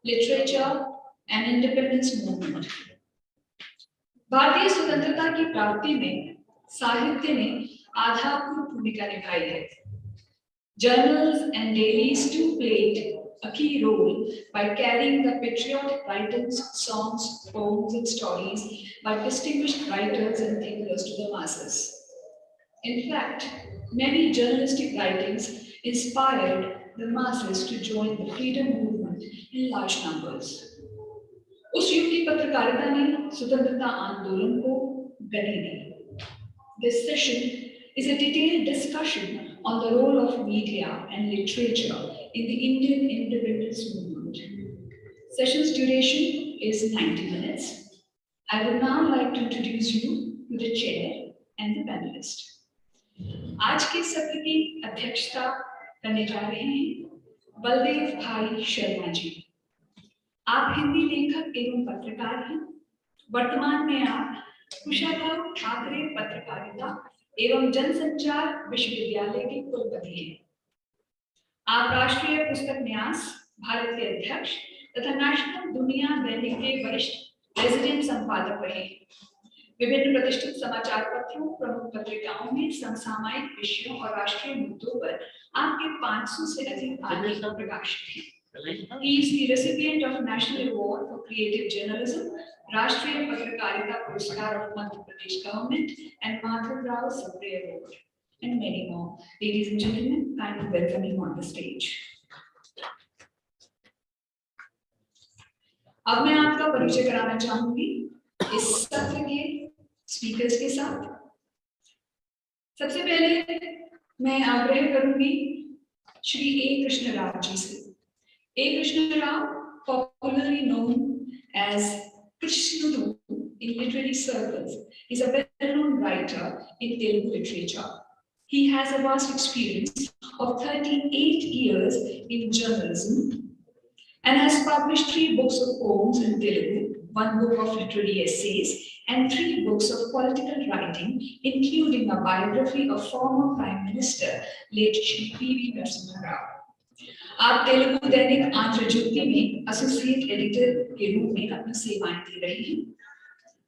literature, and independence movement. भारतीय स्वतंत्रता की प्राप्ति में साहित्य ने आधारभूत भूमिका निभाई है. Journals and dailies too played a key role by carrying the patriotic writings, songs, poems, and stories by distinguished writers and thinkers to the masses. In fact, many journalistic writings inspired the masses to join the freedom movement in large numbers. उस युग की पत्रकारिता ने स्वतंत्रता आंदोलन को गति दी. This session is a detailed discussion on the role of media and literature in the Indian independence movement. Session's duration is 90 minutes. I would now like to introduce you to the chair and the panelist. आज के सत्र की अध्यक्षता करने जा रहे हैं बलदेव भाई शर्मा जी. आप हिंदी लेखक एवं पत्रकार हैं. वर्तमान में आप कुशाभाऊ ठाकरे पत्रकारिता एवं जनसंचार विश्वविद्यालय के कुलपति हैं. आप राष्ट्रीय पुस्तक न्यास भारत के अध्यक्ष तथा नेशनल दुनिया दैनिक के वरिष्ठ रेजिडेंट संपादक रहे. विभिन्न प्रतिष्ठित समाचार पत्रों, प्रमुख पत्रिकाओं में समसामयिक विषयों और राष्ट्रीय मुद्दों पर आपके 500 से अधिक आर्टिकल प्रकाशित हैं. He is the recipient of National Award for Creative Journalism, राष्ट्रीय पत्रकारिता पुरस्कार of Madhya Pradesh Government, and Madhav Rao Sapre Award, and many more. Ladies and gentlemen, I am welcoming on the stage. अब मैं आपका परिचय कराना चाहूंगी इस सत्र के स्पीकर्स के साथ. सबसे पहले मैं आग्रह करूंगी श्री ए कृष्ण राव जी से. A. Krishna Rao, popularly known as Krishnadu in literary circles, is a well-known writer in Telugu literature. He has a vast experience of 38 years in journalism and has published 3 books of poems in Telugu, 1 book of literary essays, and 3 books of political writing, including a biography of former Prime Minister, late Shri P.V. Narasimha Rao. आप तेलुगु दैनिक आंध्र ज्योति में associate editor के रूप में अपनी सेवाएं दे रहे हैं.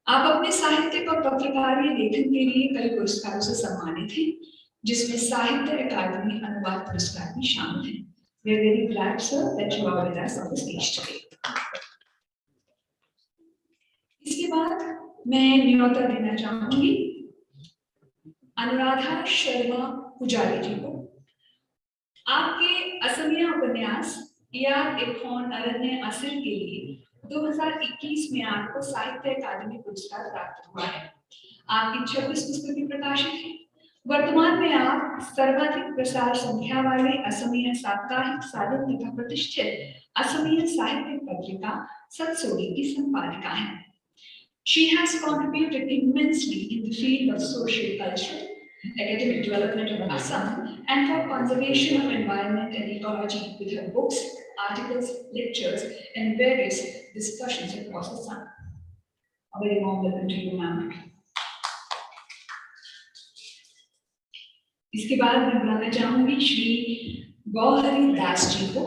आप अपने साहित्यिक और पत्रकारीय लेखन के लिए कई पुरस्कारों से सम्मानित हैं, जिसमें साहित्य अकादमी अनुवाद पुरस्कार भी शामिल हैं. We are very glad, sir, that you are with us on the stage today. इसके बाद मैं न्योता देना चाहूंगी अनुराधा शर्मा पुजारी जी को. आपके असमिया उपन्यास या एखोन अरण्य असर के लिए 2021 में आपको साहित्य अकादमी पुरस्कार प्राप्त हुआ है. आपकी 26 पुस्तकें प्रकाशित हैं. वर्तमान में आप सर्वाधिक प्रसार संख्या वाले असमिया साप्ताहिक साधन तथा प्रतिष्ठित असमिया साहित्यिक पत्रिका सत्सोगी की संपादिका हैं. She has contributed immensely in the field of social culture, academic development of Assam, and for conservation of environment and ecology with her books, articles, lectures, and various discussions across the sun. A very warm welcome to you, ma'am. इसके बाद मैं बुलाना चाहूंगी श्री गौहरी दास जी को.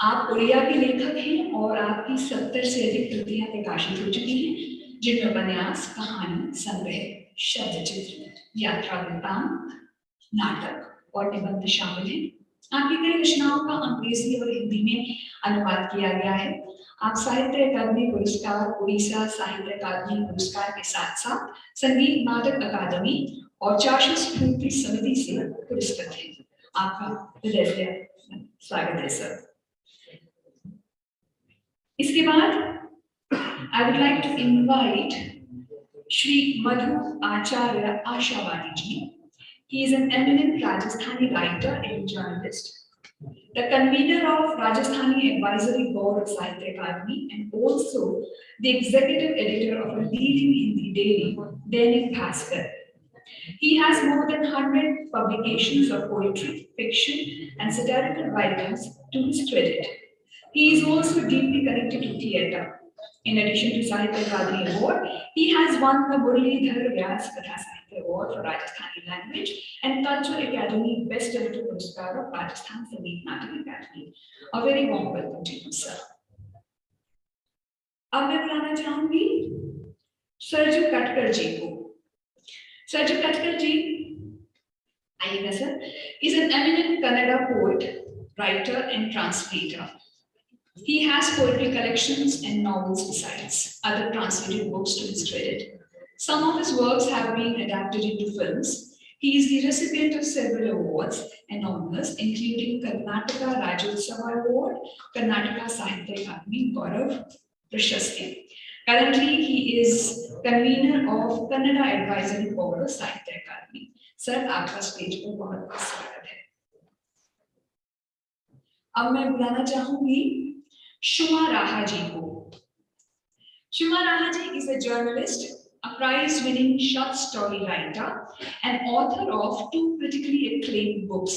आप उड़िया के लेखक हैं और आपकी 70 से अधिक कृतियां प्रकाशित हो चुकी हैं, जिनमें उपन्यास, कहानी, संग्रह, शब्द चित्र, यात्रा वृत्तांत, नाटक और निबंध शामिल हैं. आपकी कई रचनाओं का अंग्रेजी और हिंदी में अनुवाद किया गया है. आप साहित्य अकादमी पुरस्कार, उड़ीसा साहित्य अकादमी पुरस्कार के साथ साथ संगीत नाटक अकादमी और चाशु स्फूर्ति समिति से पुरस्कृत हैं. आपका हृदय से स्वागत है सर. इसके बाद I would like to invite Shri Madhu Acharya Ashavadi ji. He is an eminent Rajasthani writer and journalist, the convener of Rajasthani Advisory Board of Sahitya Akademi, and also the executive editor of a leading Hindi daily, Dainik Bhaskar. He has more than 100 publications of poetry, fiction, and satirical writings to his credit. He is also deeply connected to theatre. In addition to Sahitya Akademi Award, he has won the Muralidhar Vyas Katha Sahitya Award for Rajasthani Language and Cultural Academy Best Editor Puruskar of Rajasthan Sangeet Natak Academy. A very warm welcome to you, sir. अब मैं बुलाना चाहूंगी सरजू कटकर जी को। सरजू कटकर जी आइएगा sir. Is an eminent Kannada poet, writer and translator. He has poetry collections and novels besides other translated books to his credit. Some of his works have been adapted into films. He is the recipient of several awards and honors, including Karnataka Rajyotsava Award, Karnataka Sahitya Akademi Gaurav Prashasti. Currently, he is convener of Kannada Advisory Board of Sahitya Akademi. Sir, आपका stage पर बहुत बहुत स्वागत है। अब मैं बुलाना चाहूंगी Shuma Raha ji ko. Shuma Raha ji is a journalist, a prize-winning short story writer, and author of 2 critically acclaimed books,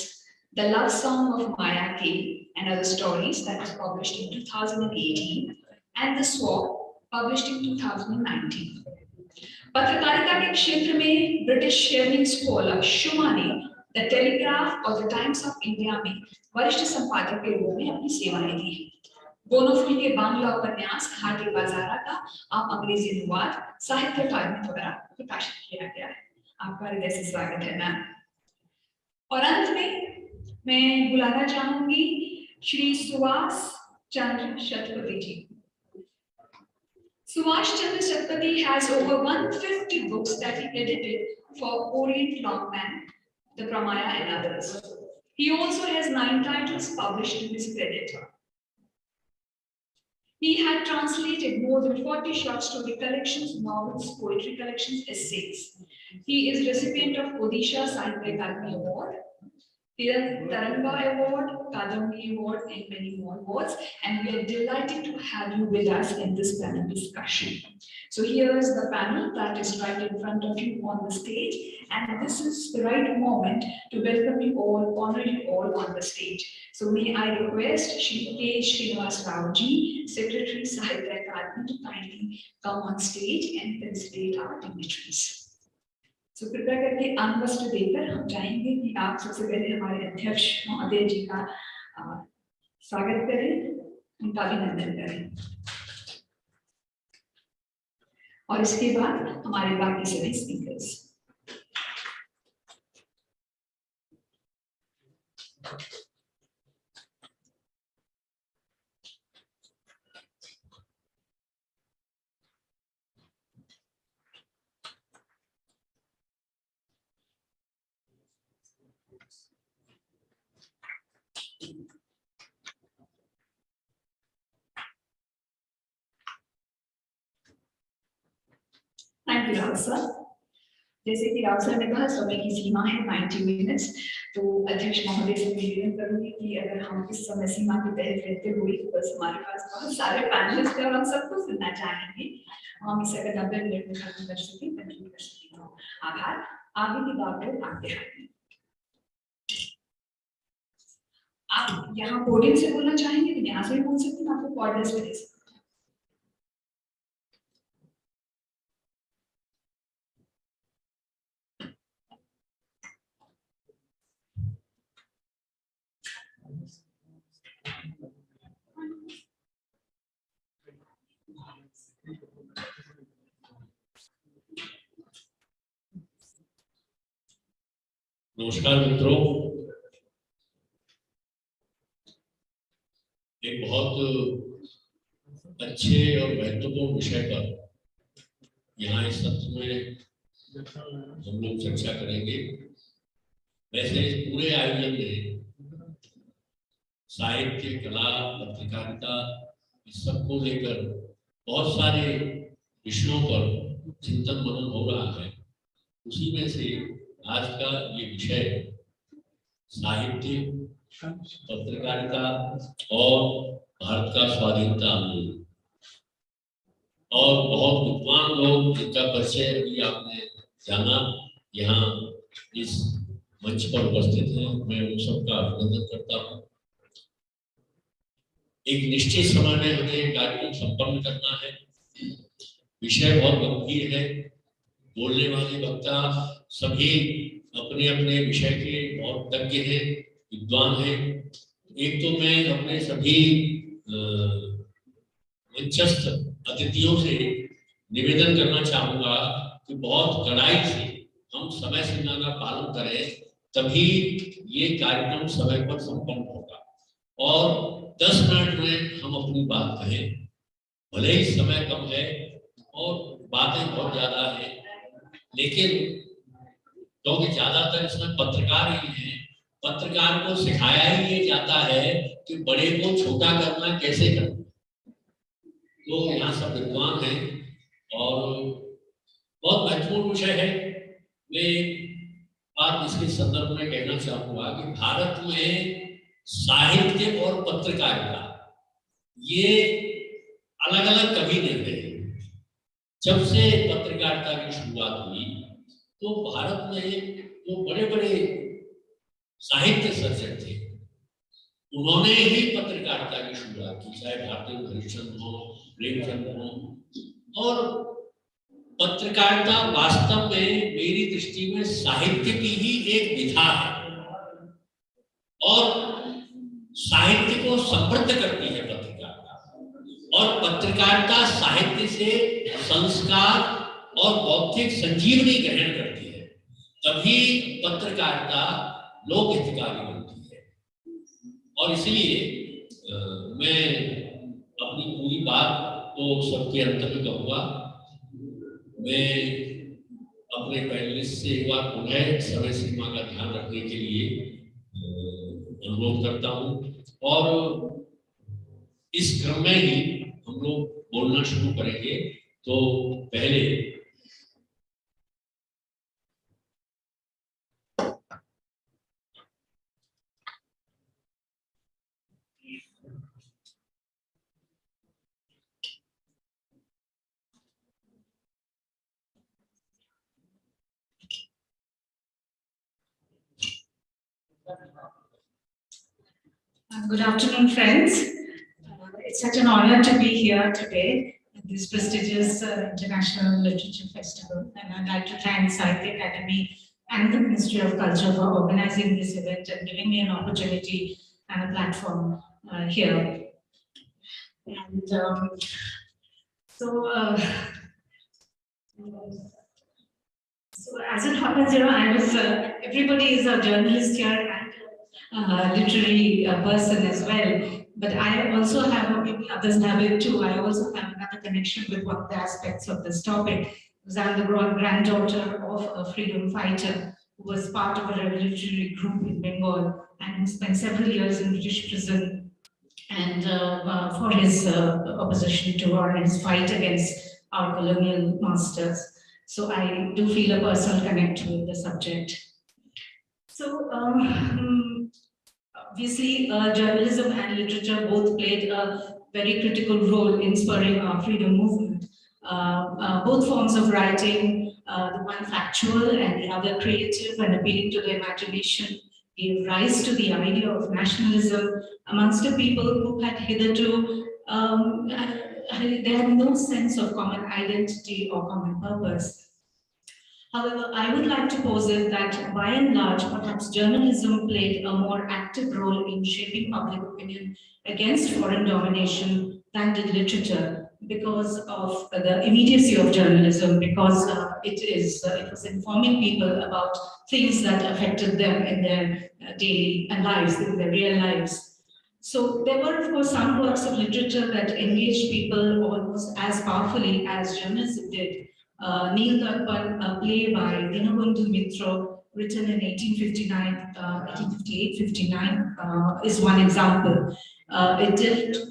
The Love Song of Maya K and Other Stories, that was published in 2018, and The Swap, published in 2019. पत्रकारिता के क्षेत्र में British sharing scholar शुमा ने the telegraph और the times of India में वरिष्ठ संपादक के रूप में अपनी सेवाएं दी। बोनोफिल के बांग्ला उपन्यास घाटी बाजारा का आप अंग्रेजी अनुवाद साहित्य अकादमी द्वारा प्रकाशित किया गया है। आपका हृदय से स्वागत है मैम। और अंत में मैं बुलाना चाहूंगी श्री सुभाष चंद्र शतपथी जी। Subhash Chandra Satpathy has over 150 books that he edited for Orient Longman, The Pramaya and others. He also has 9 titles published to his credit. He had translated more than 40 short story collections, novels, poetry collections, essays. He is recipient of Odisha Sahitya Akademi Award, Taranga Award, Kadambi Award, and many more awards. And we are delighted to have you with us in this panel discussion. So here is the panel that is right in front of you on the stage. And this is the right moment to welcome you all, honor you all on the stage. So may I request Shri K. Srinivas Rao ji, Secretary Sahitya Akademi, to kindly come on stage and felicitate our dignitaries. तो कृपया करके अनवस्त्र देकर हम चाहेंगे कि आप सबसे पहले हमारे अध्यक्ष महोदय जी का स्वागत करें, उनका अभिनंदन करें और इसके बाद हमारे बाकी सभी speakers. Thank you Rao sir. जैसे कि राव सर ने कहा समय की सीमा है 90 मिनट्स, तो अध्यक्ष महोदय से निवेदन करूंगी कि अगर हम इस समय सीमा के तहत रहते हुए बस हमारे पास बहुत सारे पैनलिस्ट हैं और हम सबको सुनना चाहेंगे, हम इसे अगर 90 मिनट में खत्म कर सकें कंप्लीट कर सकें तो आभार। आगे की बात है आपके हाथ में। आप यहाँ पोडियम से बोलना चाहेंगे तो यहाँ से भी बोल सकते हैं, आपको कॉर्डर्स भी दे सकते हैं। नमस्कार मित्रों, एक बहुत अच्छे और महत्वपूर्ण विषय पर यहाँ इस सत्र में हम लोग चर्चा करेंगे। वैसे इस पूरे आयोजन में साहित्य, कला, पत्रकारिता इस सबको लेकर बहुत सारे विषयों पर चिंतन मनन हो रहा है। उसी में से आज का ये विषय साहित्य, पत्रकारिता और भारत का स्वाधीनता आंदोलन, और बहुत विद्वान लोग जिनका परिचय अभी आपने जाना यहाँ इस मंच पर उपस्थित हैं, मैं उन सबका अभिनंदन करता हूँ। एक निश्चित समय में हमें कार्यक्रम संपन्न करना है। विषय बहुत गंभीर है, बोलने वाले वक्ता सभी अपने अपने विषय के बहुत तज्ञ हैं, विद्वान हैं। एक तो मैं अपने सभी दिलचस्प अतिथियों से निवेदन करना चाहूंगा कि बहुत कड़ाई से हम समय सीमा का पालन करें, तभी ये कार्यक्रम समय पर संपन्न होगा। और 10 मिनट में हम अपनी बात कहें, भले ही समय कम है और बातें बहुत ज्यादा है, लेकिन क्योंकि ज्यादातर इसमें पत्रकार ही हैं, पत्रकार को सिखाया ही ये जाता है कि बड़े को छोटा करना कैसे करना। तो यहाँ सब विद्वान हैं और बहुत महत्वपूर्ण विषय है। मैं एक बात इसके संदर्भ में कहना चाहूंगा कि भारत में साहित्य और पत्रकारिता ये अलग अलग कभी नहीं रहे। जब से पत्रकारिता की शुरुआत हुई तो भारत में जो बड़े बड़े साहित्य सर्जक थे उन्होंने ही पत्रकारिता की शुरुआत की, चाहे भारतीय हरिश्चंद्र हो, प्रेमचंद हो। और पत्रकारिता वास्तव में मेरी दृष्टि में साहित्य की ही एक विधा है और साहित्य को समृद्ध करती है पत्रकारिता, और पत्रकारिता साहित्य से संस्कार और बौद्धिक संजीवनी ग्रहण करती है, तभी पत्रकारिता लोक हितकारी बनती है। और इसलिए मैं अपनी पूरी बात तो सबके अंत में कहूँगा। मैं अपने पैनलिस्ट से एक बार पुनः समय सीमा का ध्यान रखने के लिए अनुरोध करता हूँ, और इस क्रम में ही हम लोग बोलना शुरू करेंगे। तो पहले Good afternoon, friends. It's such an honor to be here today at this prestigious International Literature Festival, and I'd like to thank Sahitya Academy and the Ministry of Culture for organizing this event and giving me an opportunity and a platform here. And so as it happens, I was, everybody is a journalist here and literary person as well. But I also have, or maybe others have it too, I also have another connection with one of the aspects of this topic, because I'm the granddaughter of a freedom fighter who was part of a revolutionary group in Bengal and who spent several years in British prison and for his opposition to or his fight against our colonial masters. So I do feel a personal connect with the subject. So obviously, journalism and literature both played a very critical role in spurring our freedom movement. Both forms of writing, the one factual and the other creative and appealing to the imagination, gave rise to the idea of nationalism amongst the people who had hitherto, they had no sense of common identity or common purpose. However, I would like to posit that by and large, perhaps journalism played a more active role in shaping public opinion against foreign domination than did literature, because of the immediacy of journalism, because it was informing people about things that affected them in their daily lives, in their real lives. So there were, of course, some works of literature that engaged people almost as powerfully as journalism did. Neil Darpan, a play by Dinabandhu Mitra, written in 1858-59, is one example. It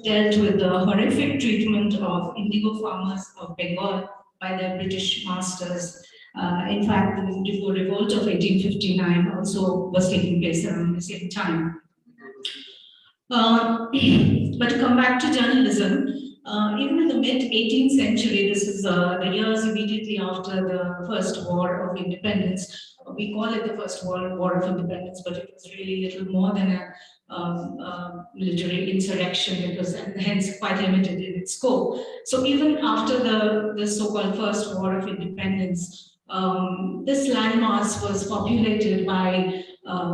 dealt with the horrific treatment of indigo farmers of Bengal by their British masters. In fact, the indigo revolt of 1859 also was taking place around the same time. But to come back to journalism, even in the mid-18th century, this is the years immediately after the First War of Independence. We call it the First War of Independence, but it was really little more than a military insurrection, because and hence quite limited in its scope. So even after the so-called First War of Independence, this landmass was populated by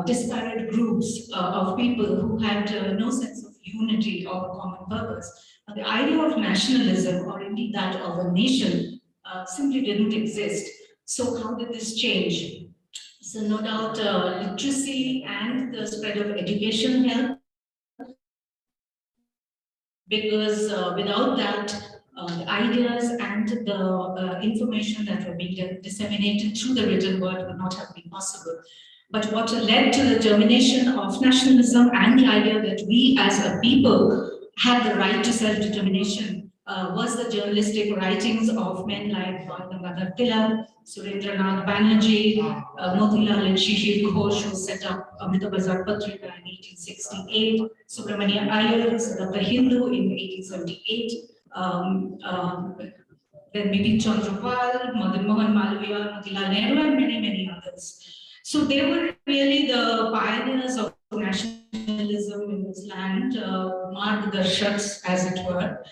disparate groups of people who had no sense of unity of a common purpose. The idea of nationalism, or indeed that of a nation, simply didn't exist. So how did this change? So no doubt literacy and the spread of education helped, because without that, the ideas and the information that were being disseminated through the written word would not have been possible. But what led to the germination of nationalism and the idea that we as a people had the right to self-determination was the journalistic writings of men like Bal Tilak, Surendranath Banerjee, Motilal and Shishir Ghosh, who set up Amrita Bazar Patrika in 1868, Subramania Iyer set up the Hindu in 1878, then Bipin Chandra-Pal, Madan Mohan Malviya, Motilal Nehru, and many, many others. So they were really the pioneers of nationalism in this land, Margdarshaks, as it were.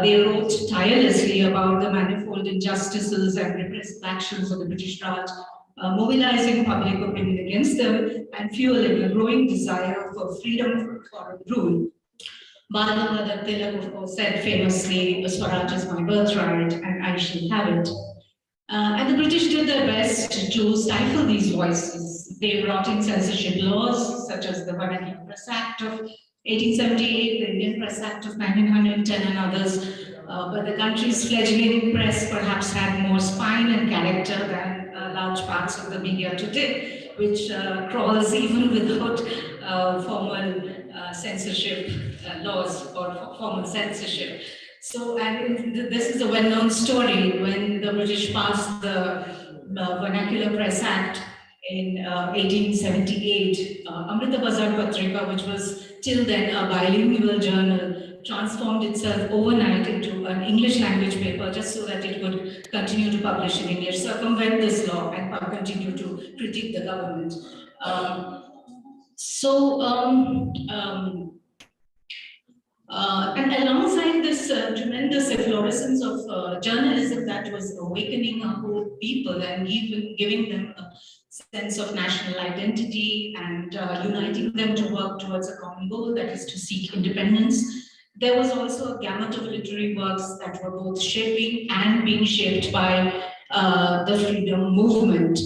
They wrote tirelessly about the manifold injustices and repressive actions of the British Raj, mobilizing public opinion against them and fueling a growing desire for freedom from foreign rule. Bal Tilak, of course, said famously, "Swaraj is my birthright and I shall have it." And the British did their best to stifle these voices. They brought in censorship laws, such as the Vernacular Press Act of 1878, the Indian Press Act of 1910, and others. But the country's fledgling press perhaps had more spine and character than large parts of the media today, which crawls even without formal censorship laws or formal censorship. So, and this is a well-known story. When the British passed the Vernacular Press Act in 1878, Amrita Bazar Patrika, which was till then a bilingual journal, transformed itself overnight into an English language paper just so that it could continue to publish in English, circumvent this law and continue to critique the government. And alongside this tremendous efflorescence of journalism that was awakening a whole people and giving them a sense of national identity and uniting them to work towards a common goal, that is to seek independence, there was also a gamut of literary works that were both shaping and being shaped by the freedom movement.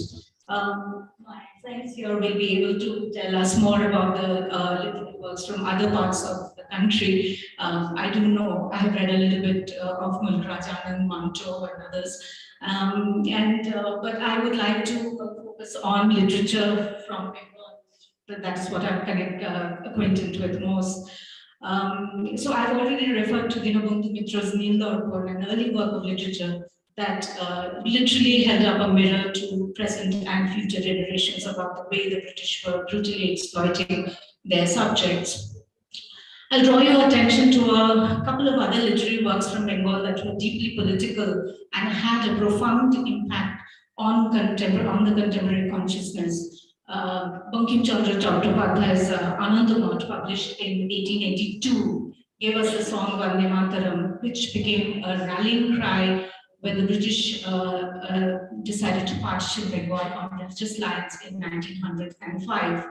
My friends here will be able to tell us more about the literary works from other parts of the country. I do know, I have read a little bit of Mulk Rajanand, Manto, and others. But I would like to focus on literature from Bengal. That is what I'm acquainted with most. So I've already referred to Dinabandhu Mitra's Nindorpur, an early work of literature that literally held up a mirror to present and future generations about the way the British were brutally exploiting their subjects. I'll draw your attention to a couple of other literary works from Bengal that were deeply political and had a profound impact on the contemporary consciousness. Bankim Chandra Chattopadhyay's Anandamat, published in 1882, gave us the song Vande Mataram, which became a rallying cry when the British decided to partition Bengal on religious lines in 1905.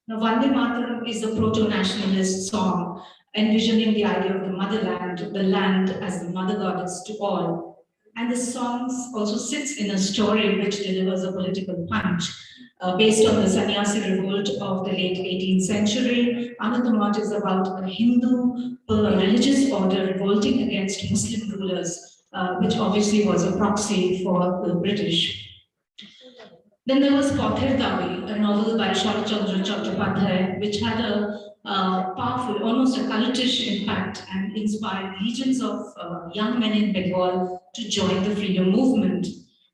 Now, Vande Mataram is a proto-nationalist song envisioning the idea of the motherland, the land as the mother goddess to all. And the song also sits in a story which delivers a political punch. Based on the sannyasi revolt of the late 18th century, Anandamat is about a Hindu religious order revolting against Muslim rulers, which obviously was a proxy for the British. Then there was Pathir Dabi, a novel by Sharat Chandra Chattopadhyay, which had a powerful, almost a cultish impact and inspired legions of young men in Bengal to join the freedom movement.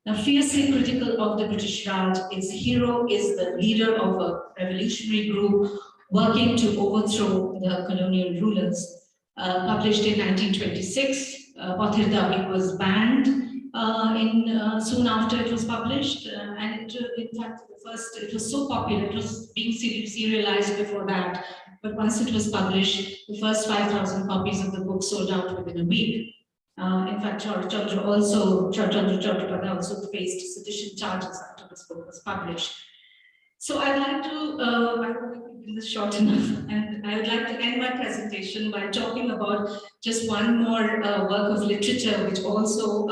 Now, fiercely critical of the British Raj, its hero is the leader of a revolutionary group working to overthrow the colonial rulers. Published in 1926, Pathir Dabi was banned soon after it was published, and in fact, it was so popular, it was being serialized before that, but once it was published, the first 5,000 copies of the book sold out within a week. In fact, Sharat Chandra Chattopadhyay also faced sedition charges after this book was published. So I'd like to this is short enough, and I would like to end my presentation by talking about just one more work of literature, which also,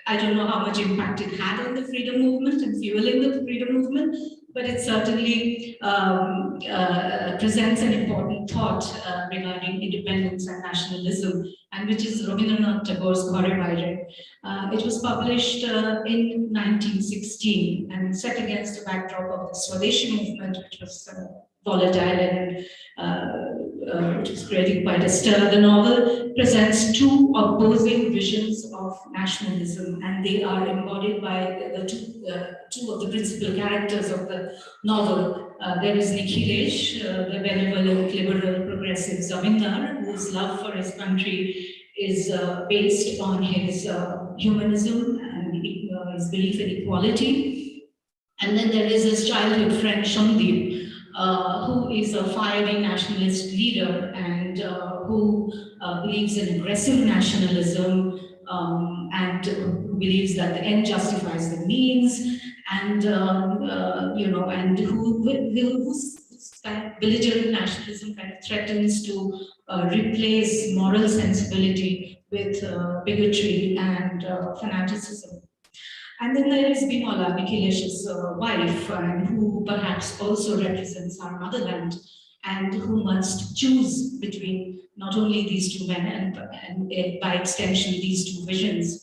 I don't know how much impact it had on the freedom movement and fueling the freedom movement, but it certainly presents an important thought regarding independence and nationalism, and which is Rabindranath Tagore's Ghare Baire. It was published in 1916 and set against the backdrop of the Swadeshi movement, which was volatile and which was creating quite a stir. The novel presents two opposing visions of nationalism, and they are embodied by the two of the principal characters of the novel. There is Nikhilesh, the benevolent, liberal, progressive Zamindar, whose love for his country is based on his humanism and his belief in equality. And then there is his childhood friend Shandip, who is a fiery nationalist leader and who believes in aggressive nationalism and who believes that the end justifies the means, and and whose kind of belligerent nationalism kind of threatens to replace moral sensibility with bigotry and fanaticism. And then there is Bimola, Nikhilesh's wife, who perhaps also represents our motherland, and who must choose between not only these two men and by extension these two visions.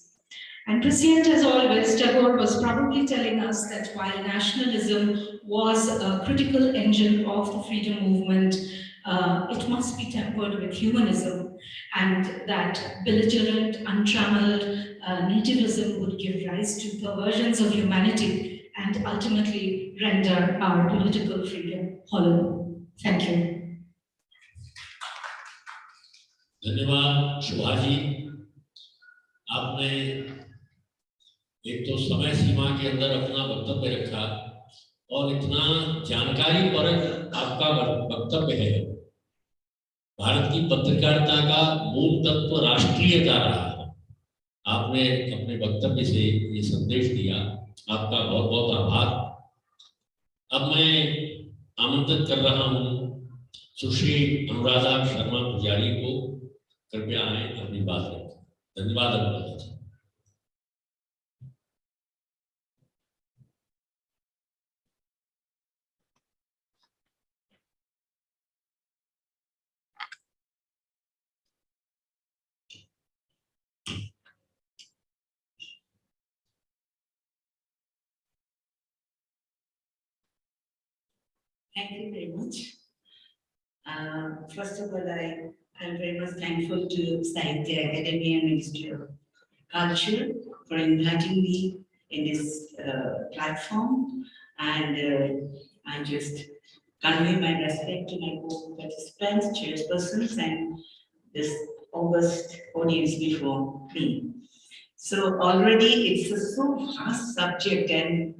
And prescient as always, Tagore was probably telling us that while nationalism was a critical engine of the freedom movement, it must be tempered with humanism, and that belligerent, untrammeled nativism would give rise to perversions of humanity and ultimately render our political freedom hollow. Thank you. धन्यवाद शोभा जी, आपने एक तो समय सीमा के अंदर अपना वक्तव्य रखा और इतना जानकारी पर आपका वक्तव्य है। भारत की पत्रकारिता का मूल तत्व राष्ट्रीयता रहा है। आपने अपने वक्तव्य से ये संदेश दिया, आपका बहुत बहुत आभार। अब मैं आमंत्रित कर रहा हूँ सुश्री अनुराधा शर्मा पुजारी को, कृपया आए अपनी बात रखें। धन्यवाद अनुराधा जी। Thank you very much. First of all, I am very much thankful to Sahitya Academy and Ministry of Culture for inviting me in this platform, and I just convey my respect to my co-participants, chairpersons, and this august audience before me. So already it's a so vast subject, and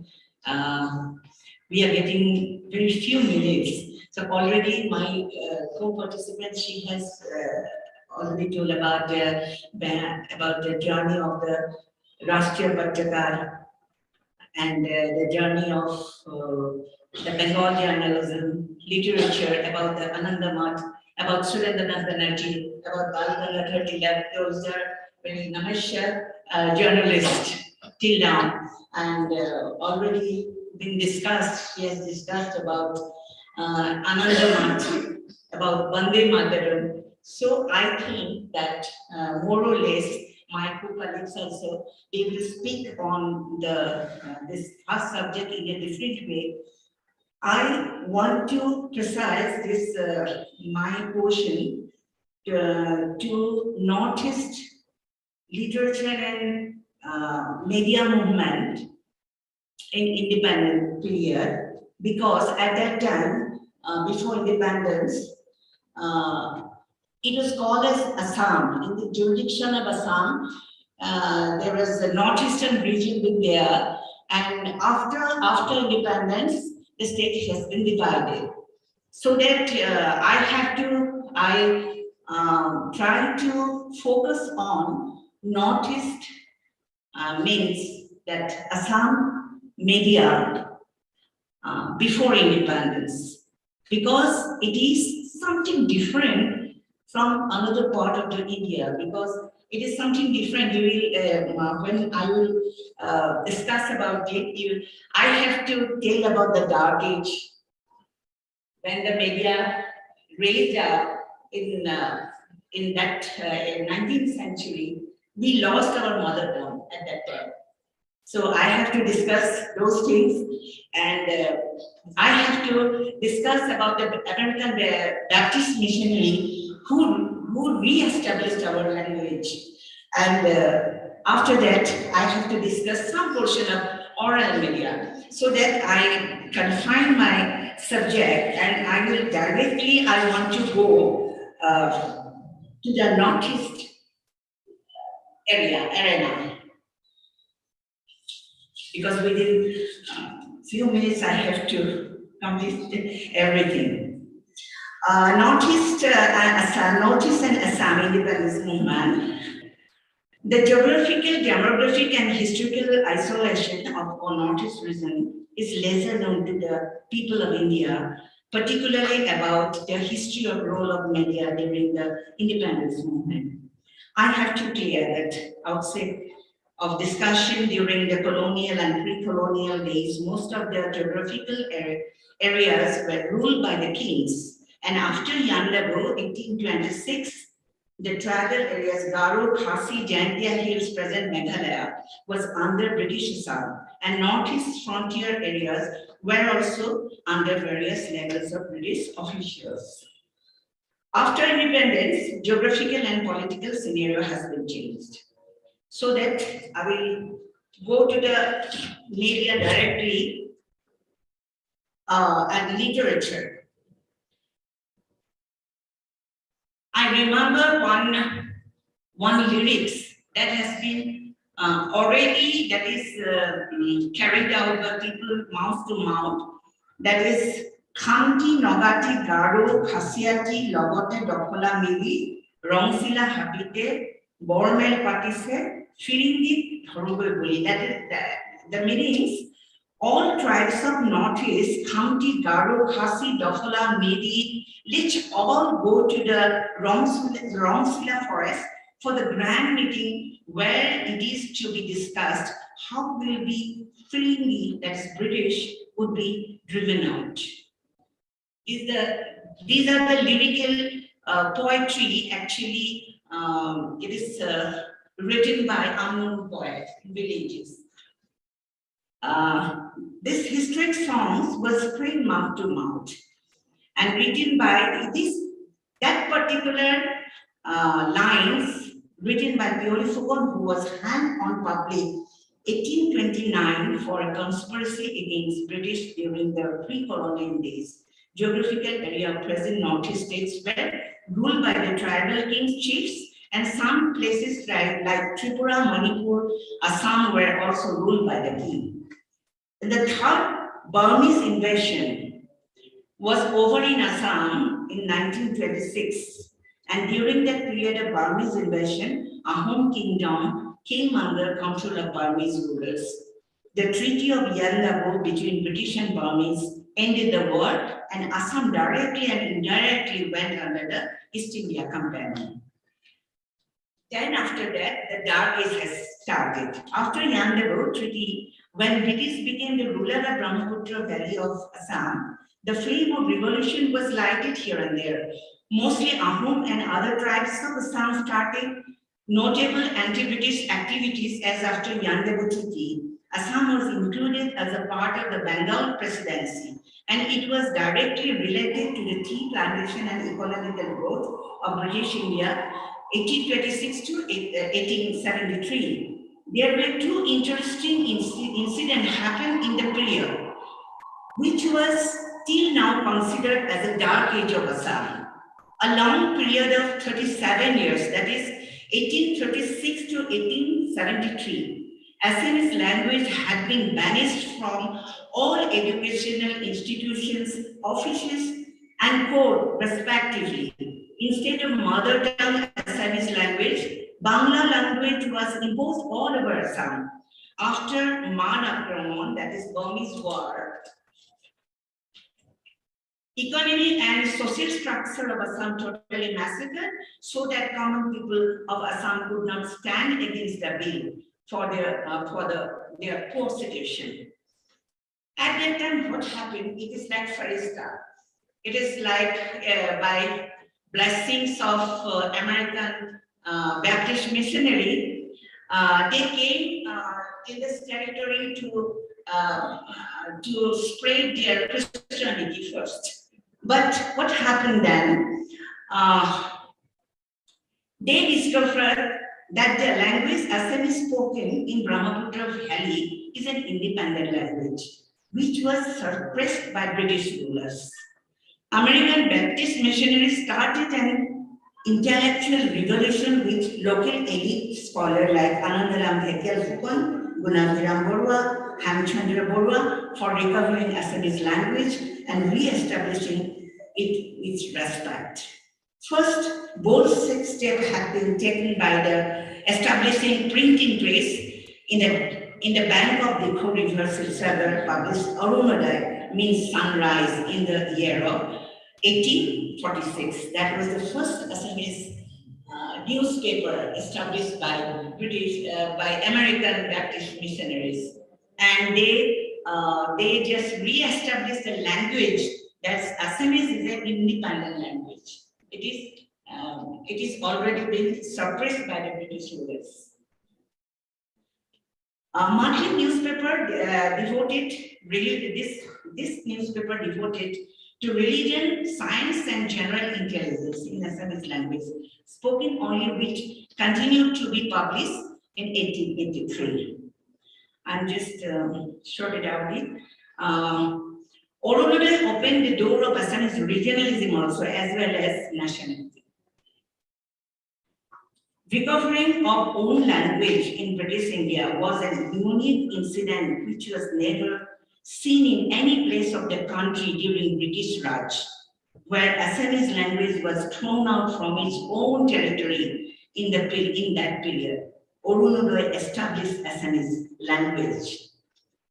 we are getting very few minutes. So already my co-participant, she has already told about the journey of the Rashtriya Patrakar and the journey of the Bengal journalism, literature, about the Anandamath, about Surendranath Banerjee, about Balagangadhar Tilak. Those are very Namaskar journalists till now, and already been discussed. She has discussed about Anandamath, about Vande Mataram. So I think that more or less my co-colleagues also, they will speak on the this first subject in a different way. I want to precise this my portion to Northeast literature and media movement in independent period, because at that time, before independence, it was called as Assam. In the jurisdiction of Assam, there was a northeastern region been there, and after independence, the state has been divided. So that I try to focus on Northeast, means that Assam media before independence because it is something different from another part of the India, because it is something different. You will, when I will discuss about it, I have to tell about the dark age when the media raised up in that 19th century. We lost our mother tongue at that time. So I have to discuss those things, and I have to discuss about the American Baptist missionary who re-established our language. And after that, I have to discuss some portion of oral media, so that I confine my subject, and I will directly, I want to go to the Northeast arena, because within few minutes I have to complete everything. Northeast and Assam independence movement. The geographical, demographic, and historical isolation of our Northeast region is lesser known to the people of India, particularly about the history of role of media during the independence movement. I have to clear that outset of discussion during the colonial and pre-colonial days, most of the geographical areas were ruled by the kings. And after Yandabu, 1826, the tribal areas Garo, Khasi, Jaintia Hills, present Meghalaya, was under British Assam, and northeast frontier areas were also under various levels of British officials. After independence, geographical and political scenario has been changed. So that I will go to the media directly and literature. I remember one lyrics that has been already, that is carried out by people mouth to mouth. That is Khamti Nogati Garo Khasiati Logote Dokola Mili Rongsila Habite Bormel Patise Firingi Horrible Bully. That is the meanings. All tribes of Northeast, Khamti, Garo, Khasi, Dokola, Midi, let's all go to the Rongsila forest for the grand meeting where it is to be discussed how will be Firingi, that is British, would be driven out. These are the lyrical poetry. Actually, it is written by unknown poet in villages. This historic songs was spread mouth to mouth and written by that particular lines written by Pioli Foucault, who was hanged on public 1829 for a conspiracy against British during the pre-colonial days. Geographical area of present Northeast states were ruled by the tribal kings, chiefs, and some places like Tripura, Manipur, Assam were also ruled by the king. The third Burmese invasion was over in Assam in 1926, and during that period of Burmese invasion, Ahom kingdom came under control of Burmese rulers. The Treaty of Yandabu between British and Burmese ended the war, and Assam directly and indirectly went under the East India Company. Then after that, the Dark Age has started. After Yandabu Treaty, when British became the ruler of Brahmaputra Valley of Assam, the flame of revolution was lighted here and there. Mostly Ahom and other tribes of Assam started notable anti-British activities as after Yandabu Treaty. Assam was included as a part of the Bengal presidency, and it was directly related to the tea plantation and economical growth of British India, 1826 to 1873. There were two interesting incidents happened in the period, which was till now considered as a dark age of Assam. A long period of 37 years, that is 1836 to 1873. Assamese language had been banished from all educational institutions, offices, and court respectively. Instead of mother tongue Assamese language, Bangla language was imposed all over Assam. After Man Akraman, that is Burmese war, Economy and social structure of Assam totally massacred, so that common people of Assam could not stand against the bill for their poor situation. At that time, what happened? It is like Farista. It is like by blessings of American Baptist missionary, they came in this territory to spread their Christianity first. But what happened then? They discovered that the language Assamese spoken in Brahmaputra Valley is an independent language, which was suppressed by British rulers. American Baptist missionaries started an intellectual revolution with local elite scholars like Anandaram Hekel Fukan, Gunaviram Borua, Hamchandra Borua for recovering Assamese language and re-establishing its respect. First, bold steps have been taken by the establishing printing press in the bank of the River Silsagar published Arunodaya means sunrise in the year of 1846. That was the first Assamese newspaper established by American Baptist missionaries, and they just re-established the language. That's Assamese is an independent language. It is already been suppressed by the British rulers. A monthly newspaper this newspaper devoted to religion, science, and general intelligence in Assamese language, spoken only, which continued to be published in 1883. I'm just short it out it. Orunodaya opened the door of Assamese regionalism also, as well as nationalism. Recovering of own language in British India was an unique incident which was never seen in any place of the country during British Raj, where Assamese language was thrown out from its own territory in that period. Orunodaya established Assamese language.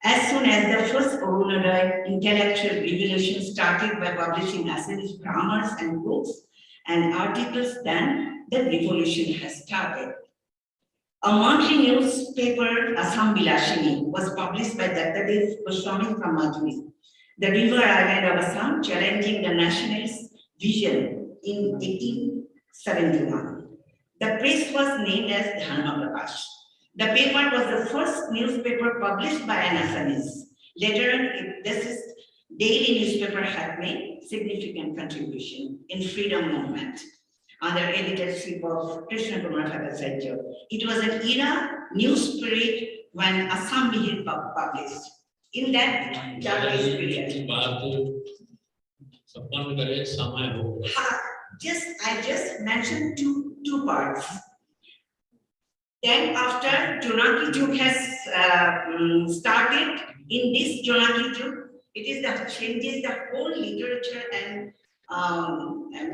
As soon as the first Orunodaya intellectual revolution started by publishing Assamese grammars and books and articles, then the revolution has started. A monthly newspaper, Assam Bilashini, was published by Dattadev Goswami from Madhuri, the river island of Assam, challenging the nationalist vision in 1871. The press was named as Dharma Prakash. The paper was the first newspaper published by an Assamese. Later on, this daily newspaper had made significant contribution in freedom movement under editorship of Krishna Kumar Bhattacharya. It was an era, new spirit, when Assam Mihir published. In that Japanese period. I just mentioned two parts. Then after Jonaki Juk has started, in this Jonaki Juk, it is that changes the whole literature and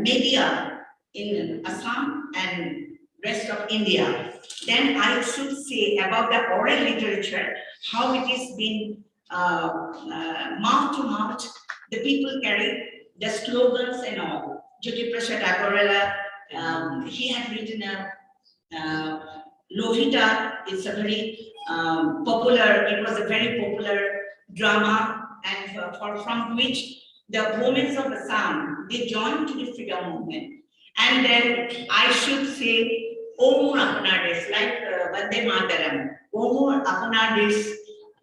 media in Assam and rest of India. Then I should say about the oral literature, how it is being mouth to mouth, the people carry the slogans and all. Jyoti Prasad Agarwala, he had written a Lovita. It's a very popular, it was a very popular drama, and from which the women of Assam, they joined to the freedom movement. And then I should say, Om Apanades, like Vande Mataram, Om Apanades,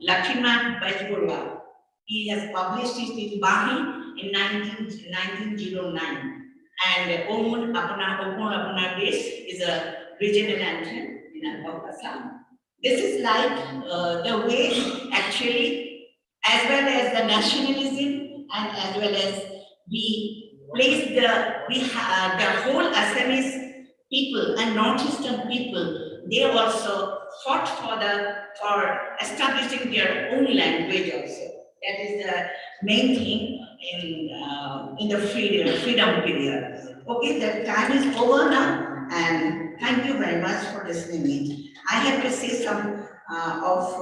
Lakshman Bajburwa. He has published it in Bahi in 1909. And Om Apanades is a regional anthem in Assam. This is like the way, actually, as well as the nationalism and as well as we place the whole Assamese people and Northeastern people, they also fought for establishing their own language also. That is the main thing in the freedom period. Okay, the time is over now, and thank you very much for listening me. I have to say some of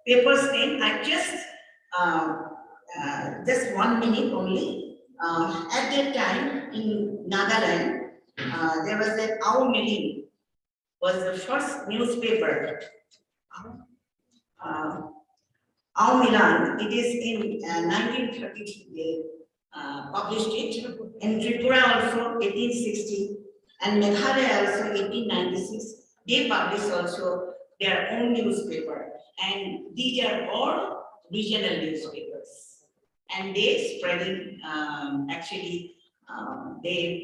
paper's name. I just 1 minute only. At that time in Nagaland, there was an Ao Milling, was the first newspaper. Ao Milan, it is in 1933, they published it. In Tripura also 1860, and Meghalaya also 1896. They published also their own newspaper, and these are all regional newspapers. And they spreading, actually, they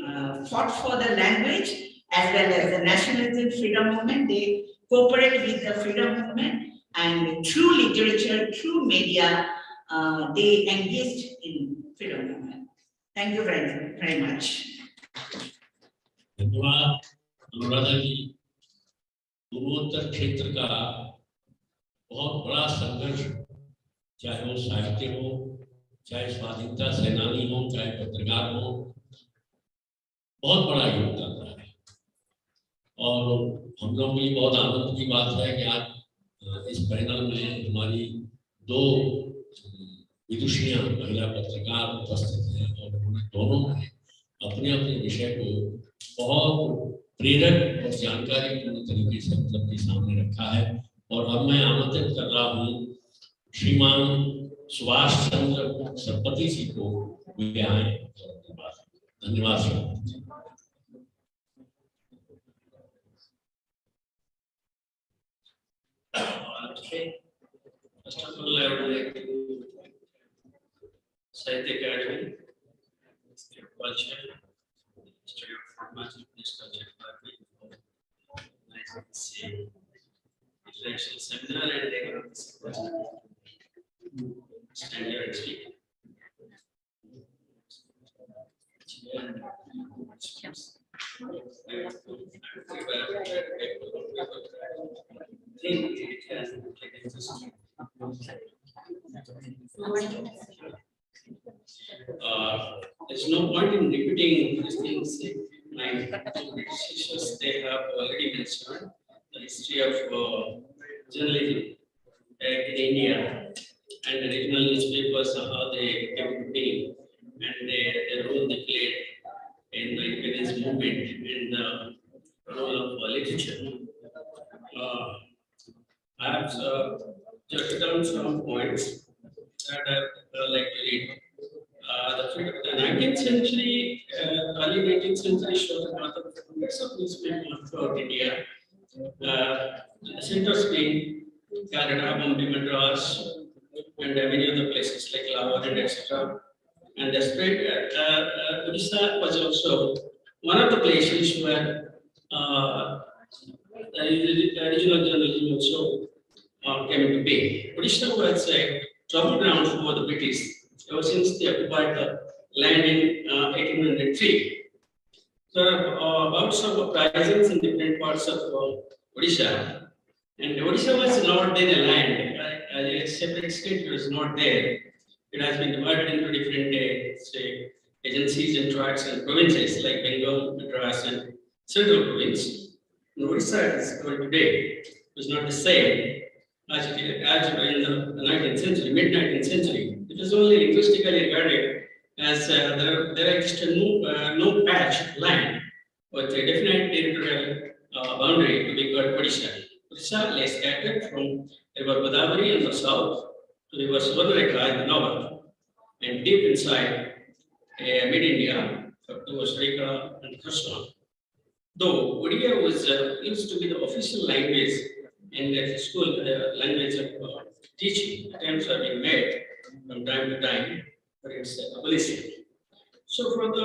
fought for the language as well as the nationalism freedom movement. They cooperate with the freedom movement, and through literature, through media, they engaged in freedom movement. Thank you very, very much. धन्यवाद अनुराधा जी। पूर्वोत्तर क्षेत्र का बहुत बड़ा संघर्ष, चाहे वो साहित्य हो, चाहे स्वाधीनता सेनानी हो, चाहे पत्रकार हो, बहुत बड़ा योगदान रहा है। और हम लोग के लिए बहुत आनंद की बात है कि आज इस पैनल में हमारी दो विदुषियां महिला पत्रकार उपस्थित हैं और उन्होंने दोनों ने अपने अपने विषय को बहुत प्रेरक और जानकारीपूर्ण तरीके से मतलब के सामने रखा है। और अब मैं आमंत्रित कर रहा हूँ श्रीमान सुभाष चंद्र सरपति जी को वे आए। धन्यवाद sir. First of all, I would like to Sahitya Academy, Ministry of Culture, Ministry of Information, Culture Department, organizing this international seminar and taking this opportunity. Stand here and speak. There's no point in repeating these things. My teachers, they have already mentioned the history of journalism in India and the regional newspapers, how they came to be and the role they played in the independence movement and the role of literature. I have jotted down some points that I would like to read. The 19th century, early 19th century showed the path of hundreds of newspapers throughout India. Center Spain, Calcutta, Bombay, Madras, and many other places like Lahore and etc. And the spread, Odisha was also one of the places where the regional journalism also came into being. Odisha was a trouble ground for the British ever since they occupied the land in 1803. So bouts of uprisings in different parts of Odisha, and Odisha was not then a land, a separate state was not there. It has been divided into different say, agencies and tracts and provinces like Bengal, Madras, and Central Province. And Odisha is called today was not the same as in the 19th century, mid-19th century. It was only linguistically regarded as there existed no patch land with a definite territorial boundary to be called Odisha. Odisha lay scattered from river Godavari in the south to river Suvarnareka in the north, and deep inside mid-India up to Sarika and Krishna. Though Odia was used to be the official language in the school language of teaching, attempts are being made from time to time for its abolition. So for the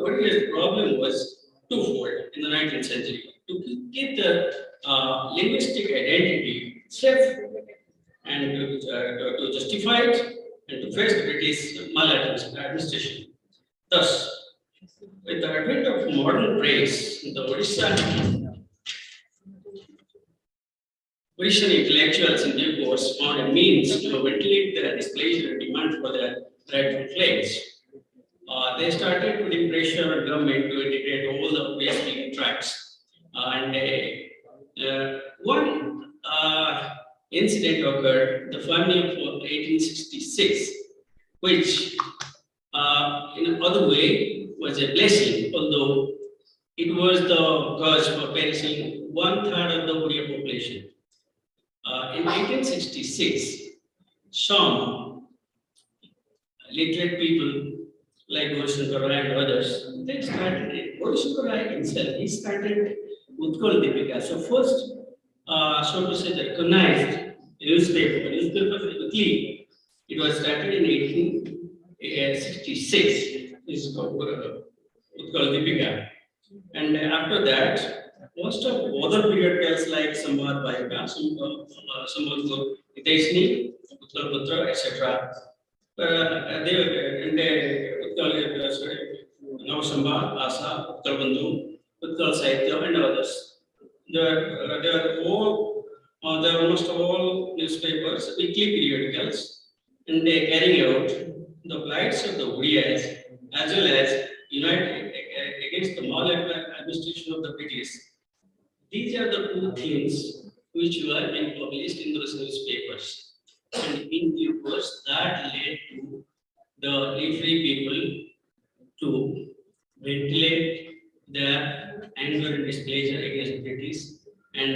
Odia, the problem was twofold in the 19th century. To keep the linguistic identity safe and to justify it and to face the British maladministration. Thus, with the advent of modern praise, the Odishan intellectuals in due course found a means to ventilate their displeasure and demand for their rightful claims. They started putting pressure on government to integrate all the West tracts. One incident occurred, the family of 1866, which in another way was a blessing, although it was the cause for perishing 1/3 of the Odia population. In 1866, some literate people like Gaurashankar Rai and others, they started it. Gaurashankar Rai himself, he started Utkal Deepika. So first, so to say, the recognized newspaper weekly, it was started in 1866. It's called Utkal Deepika. And after that, most of other periodicals like Samvad Bhayaka, Samvad Hiteshni, Utkal Putra, etc. They and Utkal Nav Samvad, Asa, Utkal Bandhu, Utkal Sahitya, and others. They are all, they are almost all newspapers, weekly periodicals, and they carry out the plights of the Odiyas as well as unite against the maladministration of the British. These are the two things which were being published in those newspapers. And in due course, that led to the literary people to ventilate their anger and displeasure against British, and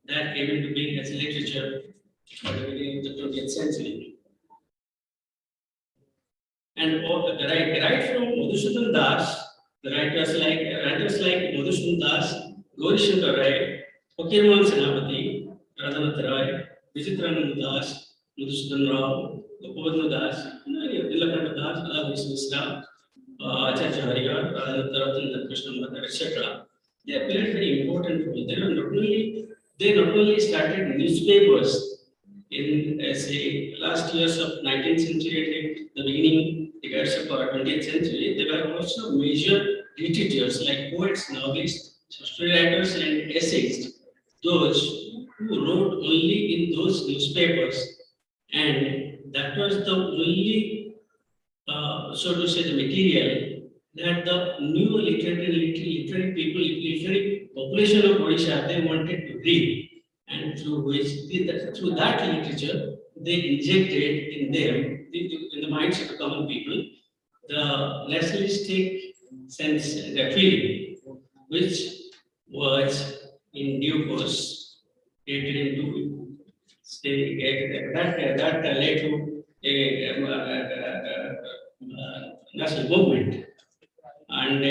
that came into being as literature at the beginning of the 20th century. And right from Madhusudan Das, the writers like Madhusudan Das, Gaurashankar Rai, Fakirmal Senapati, Radhanath Rai, Vichitranand Das, Madhusudan Rao, Gopavadna Das, Nilakanta Das, Radha Misra, Acharya Hariyar, Radhanath Ratan, Krishna Mata, etc. They have played very important role. They not only started newspapers in say last years of 19th century, the beginning decades of our 20th century, they were also major literatures like poets, novelists, story writers, and essayists. Those who wrote only in those newspapers, and that was the only, so to say, the material that the new literary population of Odisha they wanted to read, and through that literature they injected in them, in the minds of the common people, the nationalistic sense, the feeling, which was in due course created into that led to a national movement. And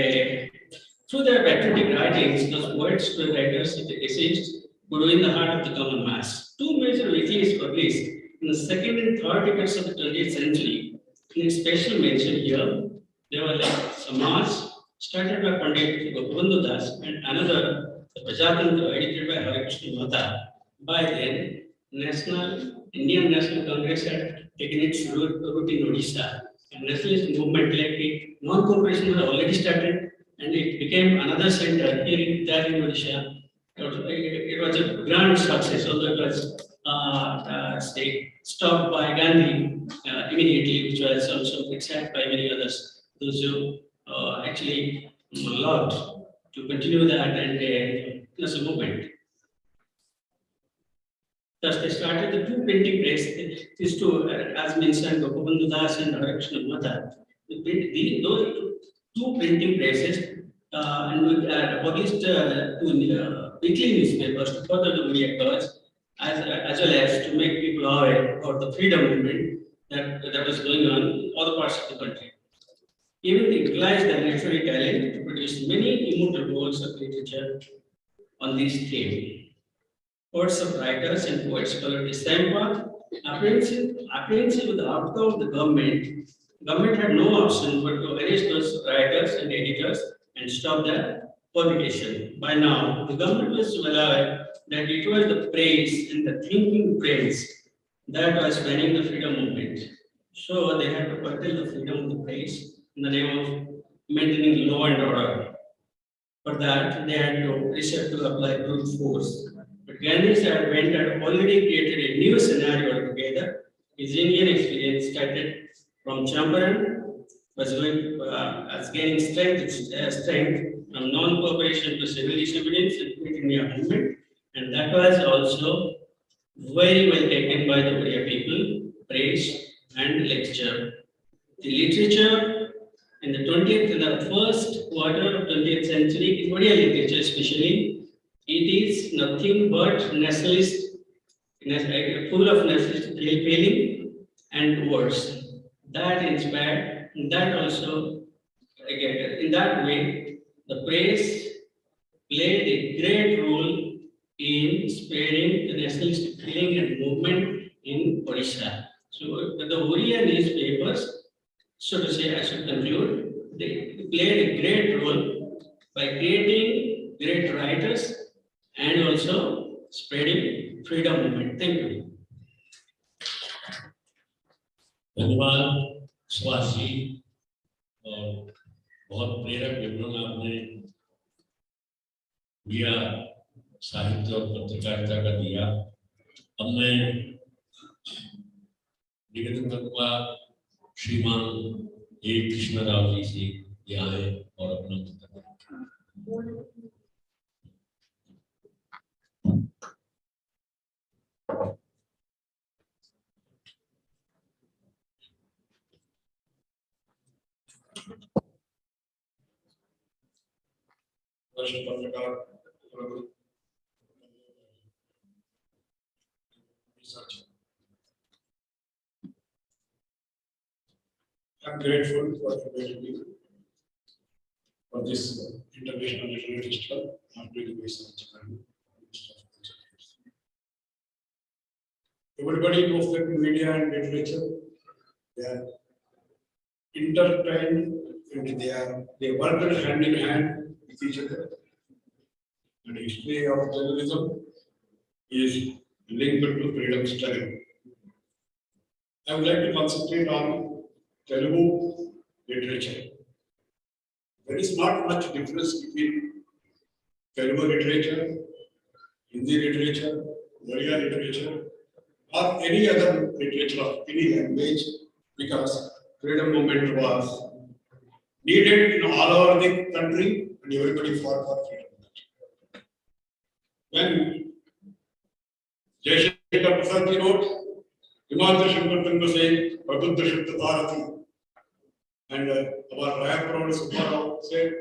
through their patriotic writings, those poets, writers, essayists could win the heart of the common mass. Two major weeklies published in the second and third decades of the 20th century. In a special mention here, they were like Samaj, started by Pandit Gopavandhu Das, and another, the Prajatantra, edited by Harikrishna Mata. By then, Indian National Congress had taken its root in Odisha. And nationalist movement like non-cooperation had already started, and it became another center here in Odisha. It was a grand success, although it was stopped by Gandhi immediately, which was also criticized by many others. Those who actually loved to continue that and as a movement. Thus, they started the two printing presses. These two, as mentioned, Gopavandhu Das and Harikrishna Mata. Those two printing presses and published two weekly newspapers to further the media cause, as well as to make people aware of the freedom movement that was going on in other parts of the country. Even they utilized their literary talent to produce many immortal works of literature on this theme. Hordes of writers and poets followed the same path. Apprehensive with the outcome of the government had no option but to arrest those writers and editors and stop their publication. By now, the government was well aware that it was the press and the thinking press that was banning the freedom movement. So they had to curtail the freedom of the press in the name of maintaining law and order. For that, they had to resort to apply brute force. But Gandhi's advent had already created a new scenario altogether. His Indian experience started from Champaran, was going as gaining strength from non-cooperation to civil disobedience and Quit India movement, and that was also very well taken by the Odia people, praise and lecture. The literature in the first quarter of 20th century, in Odia literature especially, it is nothing but nationalist, full of nationalist feeling and words. That inspired, that also, again, in that way, the press played a great role in spreading the nationalist feeling and movement in Odisha. So the Oriya newspapers, so to say, I should conclude, they played a great role by creating great writers and also spreading freedom movement. Thank you. धन्यवाद सुभाष जी, और बहुत प्रेरक विवरण आपने दिया, साहित्य और पत्रकारिता का दिया। अब मैं निवेदन करूंगा श्रीमान ए कृष्ण राव जी से ये आए और अपना वक्तव्य। I'm grateful for me for this international literary festival. I'm doing research. Everybody knows that media and literature, they are intertwined and they work hand in hand with each other. And the history of journalism is linked to freedom struggle. I would like to concentrate on Telugu literature. There is not much difference between Telugu literature, Hindi literature, Oriya literature, or any other literature of any language, because freedom movement was needed in all over the country and everybody fought for freedom. When Jaishankar Prasad ji wrote, Himachal Shankar Tanga saying, Prabuddha Shabda Bharati, and our Rayapur Subbarao said,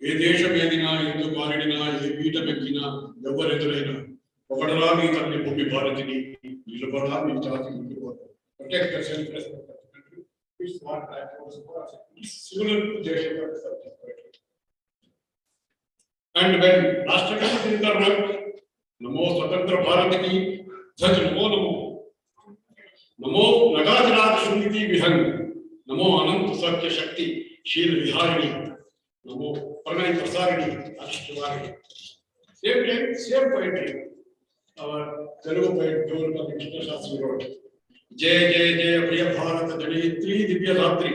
Ye Desha Medina, Hindu Maridina, Ye Pita Mekina, Yavar Edurena, Pakadara Tamni Bhumi Bharatini, Yilabada, Minchati, protect the self-respect of the country. It's what Rayapur Subbarao said. It's similar to Jaishankar Prasad. And when Rashtrapati Tindar wrote, Namo Swatantra Bharat ki Dhaj Namo Namo Namo Nagaraj Shunniti Vihang Namo Anant Satya Shakti Shil Viharini Namo Pranay Prasarini Ashtavari. Same time, same poetry. Our Telugu poet Jolka Krishna Shastri wrote, Jai Jai Jai Priya Bharat Janitri Divya Dhatri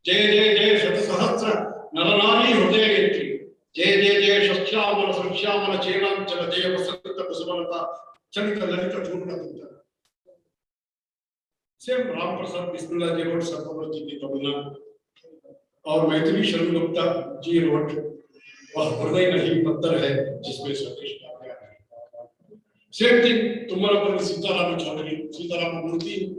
Jai Jai Jai Shata Sahasra Naranani Hridayetri Jai Jai Jai Shakhyamala Sakshyamala Chenam Chala Jaya Vasanta Kusumalata Chanita Lalita Purna. Same Ram Prasad Bismillah ji wrote Sapavati ki Tamna, और Maithili Sharan Gupta ji wrote वह हृदय नहीं पत्थर है जिसमें सतीश का प्यार है. Same thing Tumarapan Sitaram Chaudhary, Sitaram Murthy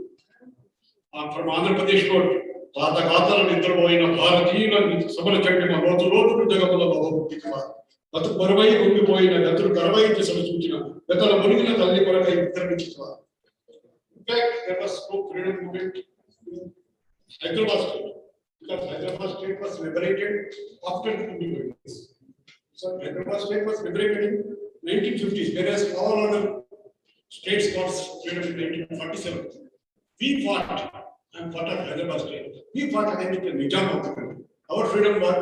from Andhra Pradesh wrote Tata Gatara Nidravoina Bharatina Samana Chandima Rotu Rotu Jagamala Bhagavatikama Gatu Parvai Gumi Boina Gatu Karavai Tisasuchina Gatala Munina Tali Parakai Termichitva. In fact, there was no freedom movement in Hyderabad state because Hyderabad state was liberated after the independence. So Hyderabad state was liberated in 1950s, whereas all other states got freedom in 1947. We fought and fought at Hyderabad state. We fought against the Nizam of the country. Our freedom was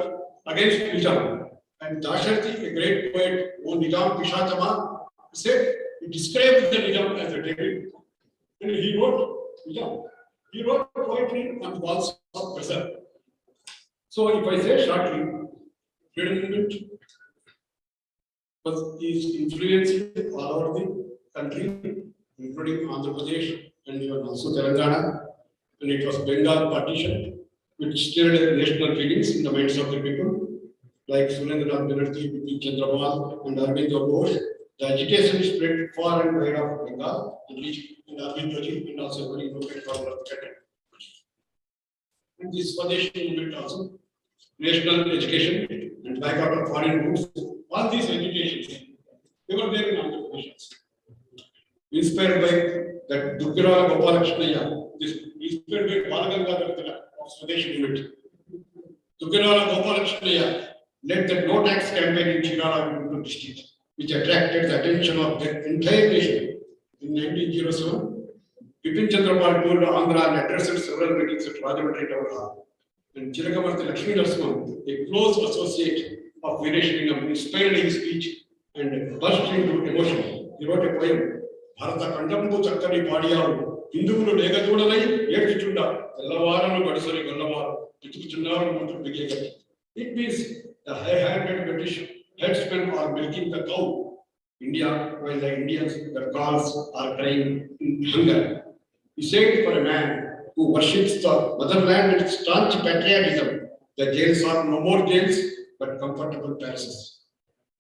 against Nizam. And Dasharthi, a great poet, O Nizam Pishachama, said he described the Nizam as a devil. And he wrote Nizam. He wrote poetry on the walls of prison. So if I say shortly, freedom movement is influencing all over the country, including Andhra Pradesh and even also Telangana. And it was Bengal partition, which stirred national feelings in the minds of the people, like Surendranath Banerjee, Bipin Chandra and Arvind Ghosh. The agitation spread far and wide of Bengal and reached Arvind Ghosh and also very local corner of Chhattisgarh. And this Swadeshi movement also national education, and lack of foreign roots. All these agitations, they were there in Andhra Pradesh. Inspired by that Dukira Gopalakrishna, this inspired by Balagangadhar Tilak of Swadeshi movement. Dukira Gopalakrishna led the no tax campaign in Chirala district, which attracted the attention of the entire nation. In 1907, Bipin Chandrapal told Andhra and addressed several meetings at Rajamundry Town Hall. And Chirakamarti Lakshmi Narasimhan, a close associate of Veereswaram, inspired his speech and burst into emotion. He wrote a poem. Bharata Kandambu Chakkani Padiyavu, Hinduvulu Legadudalai, Yetichunda, Lavaran Badasari Gallavaru, Pichunaru Mutu Bigega. It means the high-handed British headsmen are milking the cow. India, while the Indians, the cows are dying in hunger. He said, for a man who worships the motherland with staunch patriotism, the jails are no more jails, but comfortable palaces.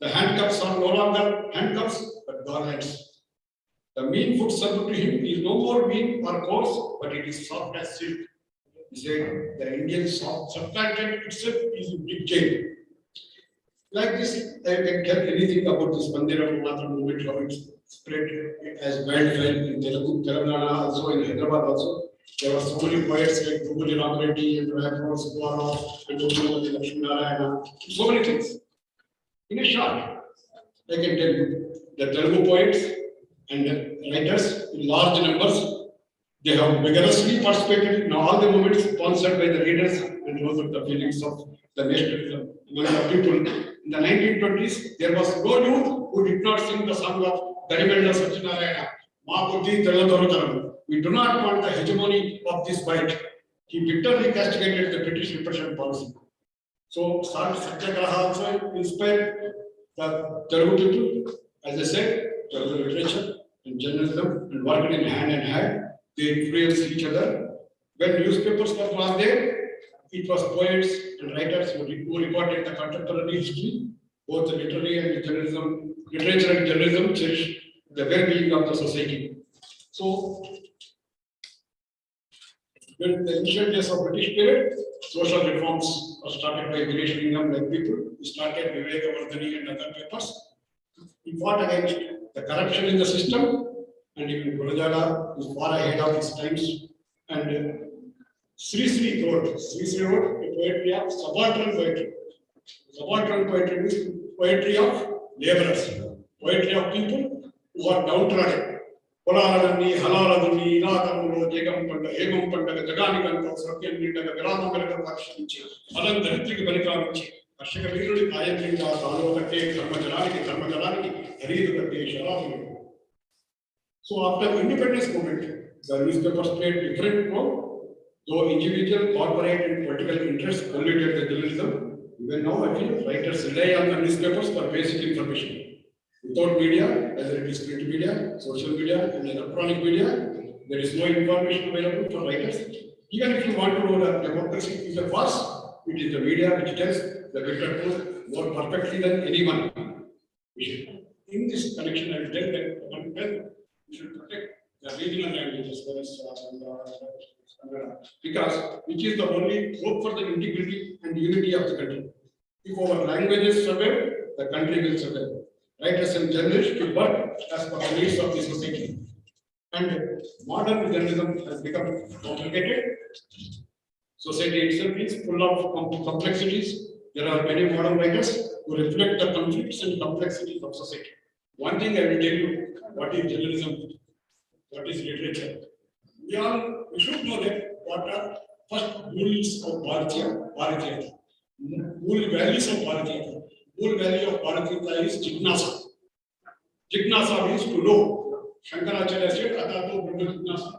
The handcuffs are no longer handcuffs, but garlands. The mean food served to him is no more mean or coarse, but it is soft as silk. He said, the Indian subcontinent itself is in big jail. Like this, I can tell anything about this Bandera Matra movement, how it spread as wildfire in Telugu, Telangana, also in Hyderabad also. There were so many poets like Gubuli Ramareddy and Rayapur Subbarao and Gopalapati Lakshmi Narayana, so many things. In a short, I can tell you, the Telugu poets and writers in large numbers, they have vigorously participated in all the movements sponsored by the leaders and rose up the feelings of the nationalism among the people. In the 1920s, there was no youth who did not sing the song of Darimenda Satyanarayana, Ma Buddhi Telladorutaram. We do not want the hegemony of this white. He bitterly castigated the British repression policy. So, Satyagraha also inspired the Telugu people, as I said, Telugu literature and journalism, and worked in hand. They influenced each other. When newspapers were not there, it was poets and writers who recorded the contemporary history, both the literary and journalism, literature and journalism cherish the well-being of the society. So, when the initial days of British period, social reforms were started by Veereswaram like people. He started Vivekavardhani and other papers. He fought against the corruption in the system, and even Gurujala is far ahead of his times. And Sri wrote a poetry of subaltern poetry. Subaltern poetry means poetry of laborers, poetry of people who are downtrodden. Polaradani, Halaradani, Ilakamulo, Jegam Panda, Hegam Panda, Jaganikanta, Satyam Nindaga, Viramamaka Pakshinchi, Alan Dritrik Banikavichi, Ashakaviri, Ayatrinda, Alokate, Dharmajalani, Haridukate, Sharami. So after independence movement, the newspapers played different role, though individual, corporate, and political interests polluted the journalism. Even now, I feel writers rely on the newspapers for basic information. Without media, whether it is print media, social media, and electronic media, there is no information available for writers. Even if you want to know that democracy is a farce, it is the media which tells the better truth more perfectly than anyone. In this connection, I will tell that we should protect the regional languages, because which is the only hope for the integrity and unity of the country. If our languages survive, the country will survive. Writers and journalists should work as per the needs of the society. And modern journalism has become complicated. Society itself is full of complexities. There are many modern writers who reflect the conflicts and complexities of society. One thing I will tell you, what is journalism, what is literature. We should know that what are first rules of Bharatiya. Rule values of Bharatiya. Rule value of Bharatiya is Jignasa. Jignasa means to know. Shankaracharya said, Atato Brahma Jignasa.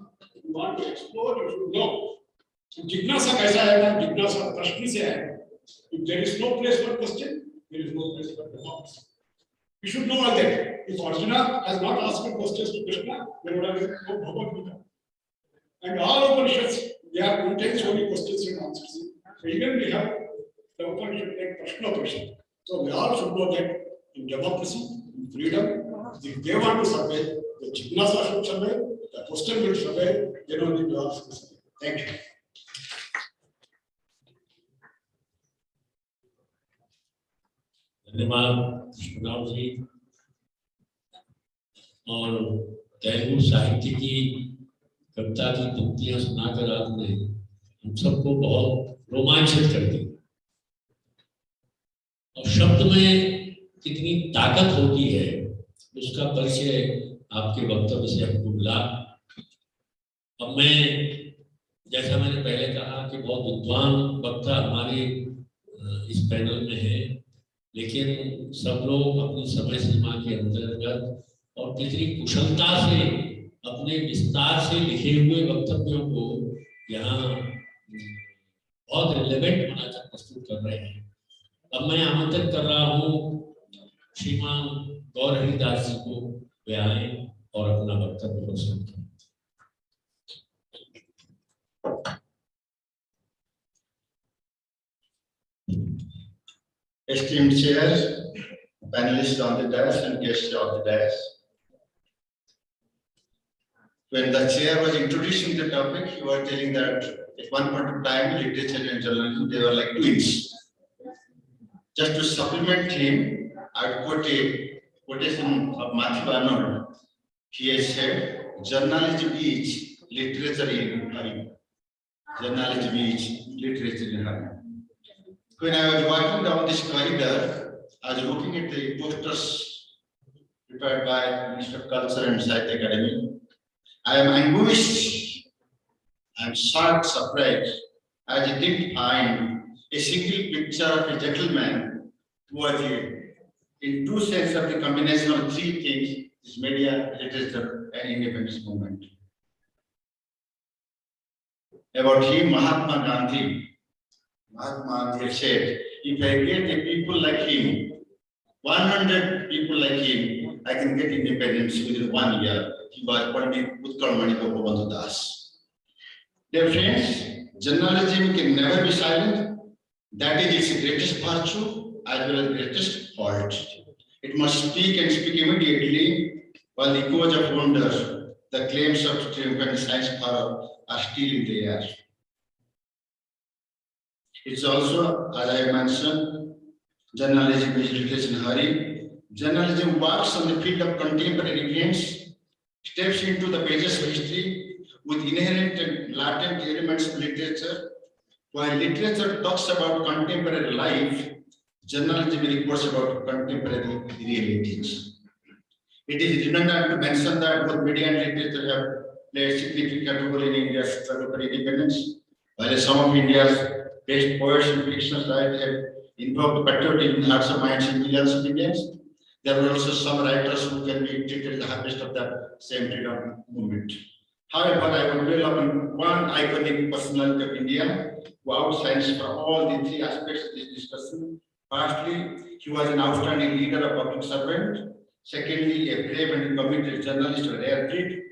You want to explore, you should know. Jignasa kaisa hai? Jignasa prashni se hai. If there is no place for question, there is no place for democracy. We should know all that. If Arjuna has not asked questions to Krishna, there would have been no Bhagavad Gita. And all Upanishads, they are contains only questions and answers. So even we have the Upanishad like Prashna Upanishad. So we all should know that in democracy, in freedom, if they want to survive, the Jignasa should survive, the question will survive, then only we all should survive. Thank you. धन्यवाद कृष्णराव जी। और तेलुगु साहित्य की कविता की पंक्तियां सुनाकर आपने हम सबको बहुत रोमांचित कर दी। और शब्द में कितनी ताकत होती है उसका परिचय आपके वक्तव्य से हमको मिला। अब मैं, जैसा मैंने पहले कहा कि बहुत विद्वान वक्ता हमारे इस पैनल में है, लेकिन सब लोग अपनी समय सीमा के अंतर्गत और कितनी कुशलता से अपने विस्तार से लिखे हुए वक्तव्यों को यहाँ बहुत रिलेवेंट बनाकर प्रस्तुत कर रहे हैं। अब मैं आमंत्रित कर रहा हूँ श्रीमान गौर हरिदास जी को, वे आए और अपना वक्तव्य प्रस्तुत करें। Esteemed chairs, panelists on the dais and guests of the dais. When the chair was introducing the topic, he was telling that at one point of time, literature and journalism, they were like twins. Just to supplement him, I would quote a quotation of Matthew Arnold. He has said, journalism is literature in Hari. Journalism is literature in Hari. When I was walking down this corridor, I was looking at the posters prepared by Minister of Culture and Science Academy. I am anguished, I am shocked, surprised, as I didn't find a single picture of a gentleman who was in true sense of the combination of three things: is media, literature, and independence movement. About him, Mahatma Gandhi said, if I get a people like him, 100 people like him, I can get independence within 1 year. He was Pandit Utkarmani Gopabandhu Das. Dear friends, journalism can never be silent. That is its greatest virtue as well as greatest fault. It must speak and speak immediately, while the echoes of wonder, the claims of triumph and science power are still in the air. It's also, as I mentioned, journalism is literature in hurry. Journalism works on the field of contemporary events, steps into the pages of history with inherent and latent elements of literature. While literature talks about contemporary life, journalism reports about contemporary realities. It is redundant to mention that both media and literature have played a significant role in India's struggle for independence. While some of India's best poets and fictional writers have invoked patriotism in hearts and minds of millions of Indians, there were also some writers who can be treated as the harvest of that same freedom movement. However, I would dwell upon one iconic personality of India who outshines for all the three aspects of this discussion. Firstly, he was an outstanding leader of public servant. Secondly, a brave and committed journalist of rare breed.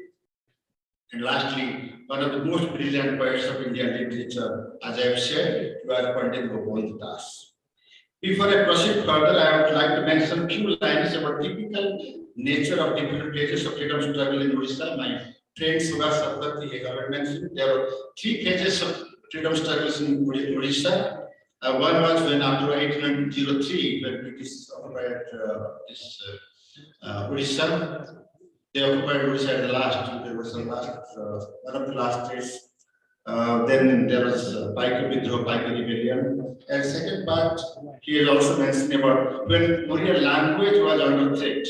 And lastly, one of the most brilliant poets of Indian literature, as I have said, he was Pandit Gopabandhu Das. Before I proceed further, I would like to mention a few lines about typical nature of different phases of freedom struggle in Odisha. My friend Subhash Satpathy has already mentioned there are three phases of freedom struggles in Odisha. One was when after 1803, when British occupied Odisha. They occupied Odisha at the last. There was the last, one of the last days. Then there was Paika Vidroh, Paika rebellion. And second part, he is also mentioning about when Oriya language was under threat.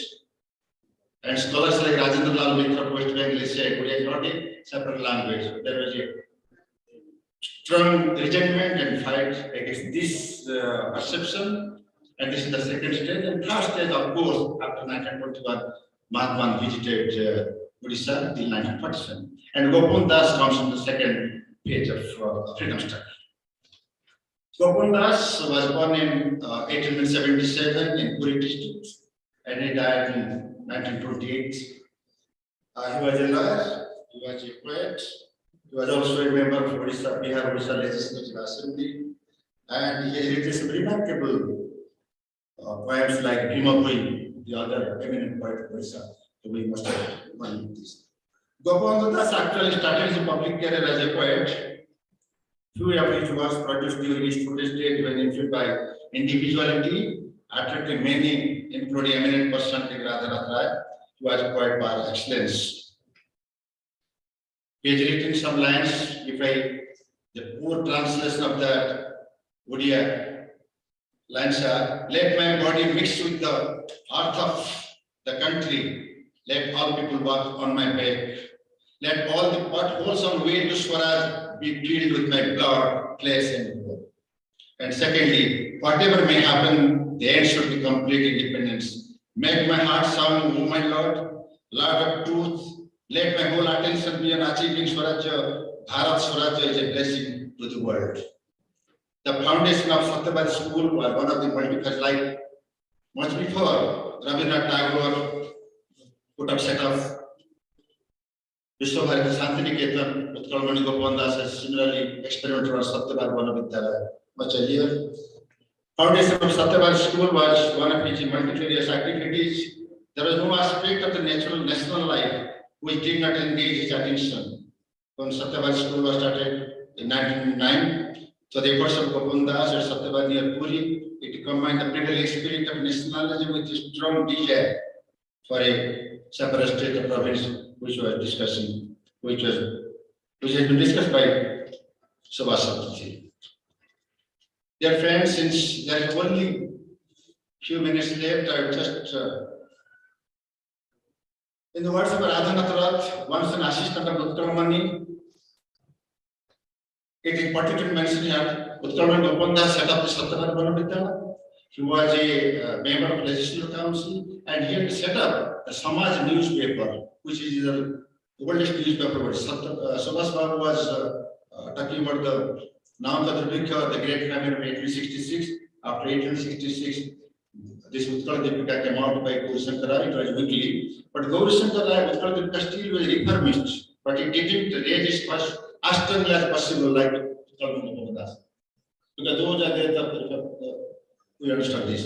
And scholars like Rajendra Lal Mitra of West Bengal said Oriya is not a separate language. So there was a strong resentment and fight against this perception. And this is the second stage. And third stage, of course, after 1921, Mahatma visited Odisha till 1947. And Gopabandhu Das comes in the second phase of freedom struggle. Gopabandhu Das was born in 1877 in Puri district and he died in 1928. He was a lawyer, he was a poet, he was also a member of Odisha, Bihar Odisha Legislative Assembly, and he has written some remarkable poems like Bhimabhui, the other eminent poet of Odisha. So we must have one of these. Gopabandhu Das actually started his public career as a poet. Few of his works produced during his student days when influenced by individuality attracting many, including eminent personality Radhanath Rai, who was poet by excellence. He has written some lines, the poor translation of that Odia lines are, let my body mix with the earth of the country, let all people walk on my back, let all the potholes on way to Swaraj be filled with my blood, flesh and blood. And secondly, whatever may happen, the end should be complete independence. Make my heart sound, O my Lord, Lord of truth, let my whole attention be on achieving Swarajya. Bharat Swarajya is a blessing to the world. The foundation of Satyabad school was one of the multi-faceted life. Much before Rabindranath Tagore put up set of Vishwabharati Santiniketan, Utkalmani Gopandas has similarly experimented on Satyabad Vanavidyalaya. Much earlier, foundation of Satyabad school was one of its multifarious activities. There was no aspect of the natural national life which did not engage his attention. When Satyabad school was started in 1909, so the efforts of Gopandas at Satyabad near Puri, it combined the prevailing spirit of nationalism with a strong desire for a separate state of province, which has been discussed by Subhash Chatterjee. Dear friends, since there are only few minutes left, I will just, in the words of Radhanath Rai, once an assistant of Utkalmani, it is particularly mentioned here, Utkalmani Gopandas set up the Satyabad Vanavidyalaya. He was a member of Legislative Council and he had set up a Samaj newspaper, which is the oldest newspaper. Subhash Babu was talking about the Namkadrubika, the great famine of 1866. After 1866, this Utkal Deepika came out by Gaurasankar Rai, it was weekly. But Gaurasankar Rai, Utkal Deepika still was reformist, but he didn't raise his first as strongly as possible, like Utkalmani Gopandas. Because those are the we understand this.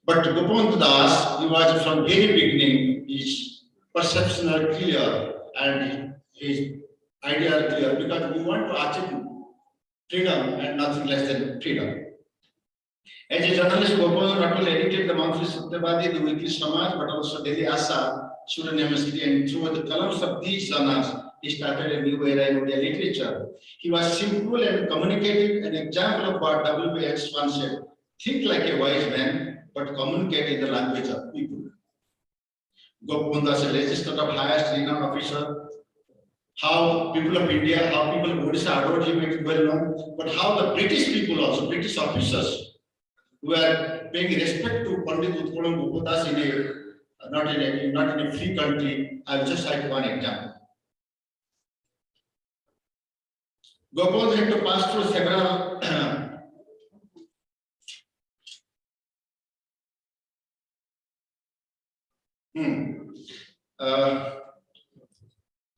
But Gopandas Das, he was from very beginning, his perception are clear and his idea are clear, because we want to achieve freedom and nothing less than freedom. As a journalist, Gopandas not only edited the monthly Satyabadi, the weekly Samaj, but also Delhi Asa, Surya University, and through the columns of these journals, he started a new era in Odia literature. He was simple and communicative, an example of what W.B.X. once said. Think like a wise man, but communicate in the language of people. Gopandas, a legislator of highest renown officer, how people of India, how people of Odisha adored him, it is well known, but how the British people also, British officers, were paying respect to Pandit Utkalam Gopandas not in a free country. I will just cite one example. Gopandas had to pass through several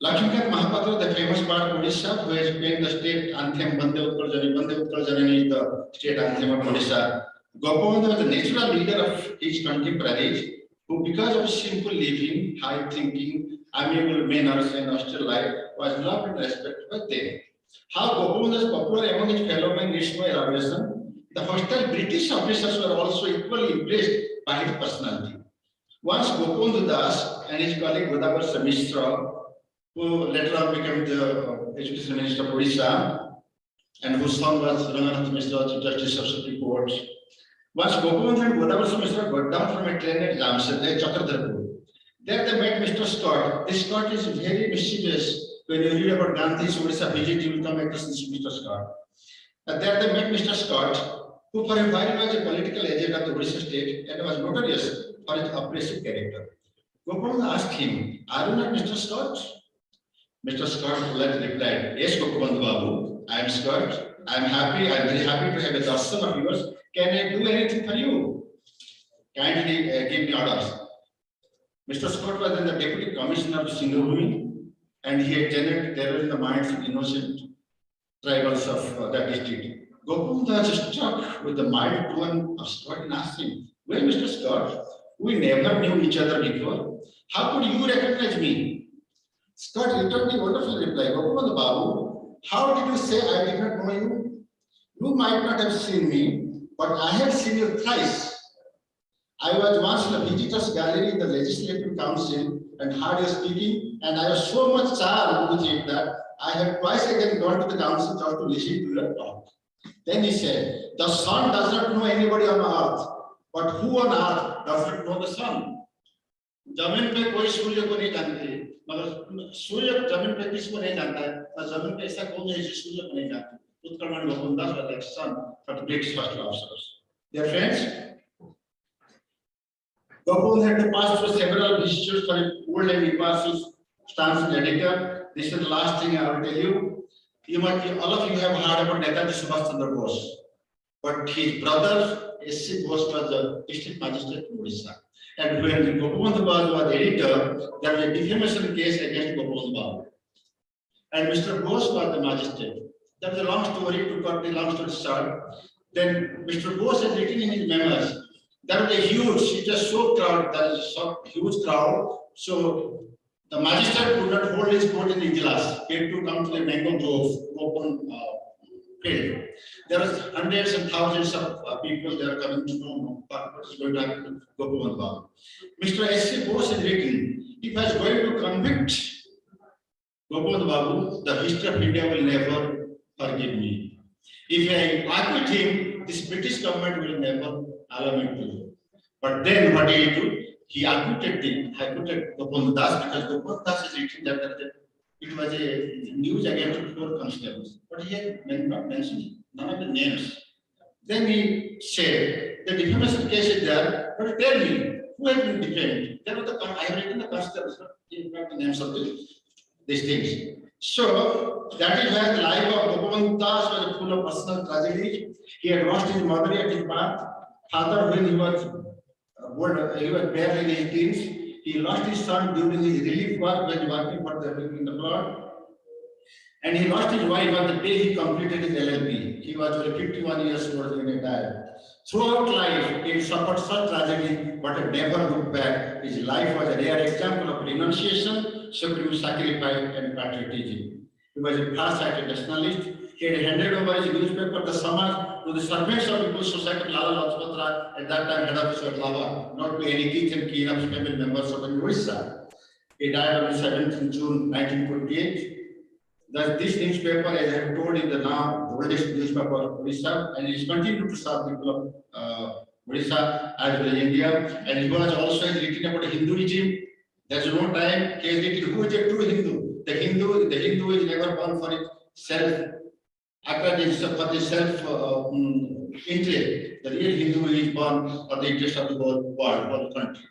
Lakshmikant Mahapatra, the famous part of Odisha, who has played the state anthem Bande Utkal Janani. Bande Utkal Janani is the state anthem of Odisha. Gopandas was the natural leader of his contemporaries, who, because of simple living, high thinking, amiable manners, and austere life, was loved and respected by them. How Gopandas was popular among his fellow men needs no elaboration. The hostile British officers were also equally impressed by his personality. Once Gopandas Das and his colleague Godavar Mishra, who later on became the Education Minister of Odisha, and whose son was Ranganatha Mishra, Chief Justice of Supreme Court. Once Gopandas and Godavar Mishra got down from a train at Jamshedpur, Chakradharpur. There they met Mr. Scott. This Scott is very mischievous. When you read about Gandhi's Odisha visit, you will come across this Mr. Scott. There they met Mr. Scott, who for a while was a political agent of the Odisha state and was notorious for his oppressive character. Gopandas asked him, "Are you not Mr. Scott?" Mr. Scott politely replied, "Yes, Gopandas Babu, I am Scott. I am very happy to have a darshan of yours. Can I do anything for you? Kindly give me orders." Mr. Scott was then the Deputy Commissioner of Singhbhumi, and he had generated terror in the minds of innocent tribals of that district. Gopandas was struck with the mild tone of Scott and asked him, "Well, Mr. Scott, we never knew each other before. How could you recognize me?" Scott returned the wonderful reply, "Gopandas Babu, how did you say I did not know you? You might not have seen me, but I have seen you thrice. I was once in a visitors gallery in the Legislative Council and heard you speaking, and I was so much charmed with it that I had twice again gone to the council just to listen to your talk. Then he said, the sun does not know anybody on earth, but who on earth does not know the sun? जमीन पे कोई सूर्य को नहीं जानते, मगर सूर्य जमीन पे किसको नहीं जानता है, और जमीन पे ऐसा कौन है जो सूर्य को नहीं जानता? Utkalmani गोपवंदास was like son for the British first officers. Dear friends, Gopavand had to pass through several vicissitudes for an old and impartial stance as editor. This is the last thing I will tell you. All of you have heard about Netaji Subhash Chandra Bose, but his brother S.C. Bose was the district magistrate in Odisha. And when Gopavand was editor, there was a defamation case against Gopavand Babu. And Mr. Bose was the magistrate. That was a long story, to cut the long story short. Then Mr. Bose has written in his memoirs, there was a huge, it was so crowd, there is a huge crowd. So the magistrate could not hold his court in Ijlas. He had to come to the mango grove, open field. There was hundreds and thousands of people there coming to know what is going to happen to Gopavand Babu. Mr. S.C. Bose has written, if I was going to convict Gopavand Babu, the history of India will never forgive me. If I acquit him, this British government will never allow me to. But then what did he do? He acquitted Gopavand Das, because Gopavand Das has written that it was a news against 4 constables. But he had not mentioned none of the names. Then he said, the defamation case is there, but tell me, who has been defamed? I have written the constables, not the names of these things. So that is why the life of Gopavand Das was full of personal tragedy. He had lost his mother at his birth, father when he was barely in his teens. He lost his son during his relief work when working for the in the flood. And he lost his wife on the day he completed his LLB. He was 51 years old when he died. Throughout life, he suffered such tragedy, but he never looked back. His life was a rare example of renunciation, supreme sacrifice, and patriotism. He was a far-sighted nationalist. He had handed over his newspaper, The Samaj, to the servants of People's Society, Lala Lajpat Rai, at that time head officer at Lava, not to any kith and kin of family members of Odisha. He died on the 7th June 1928. Thus, this newspaper, as I have told, is the now oldest newspaper of Odisha, and it is continued to serve people of Odisha as well as India. And it was also written about Hinduism. There is no time. He has written who is a true Hindu. The Hindu is never born for itself. After this, for the self interest, the real Hindu is born for the interest of the whole world, whole country.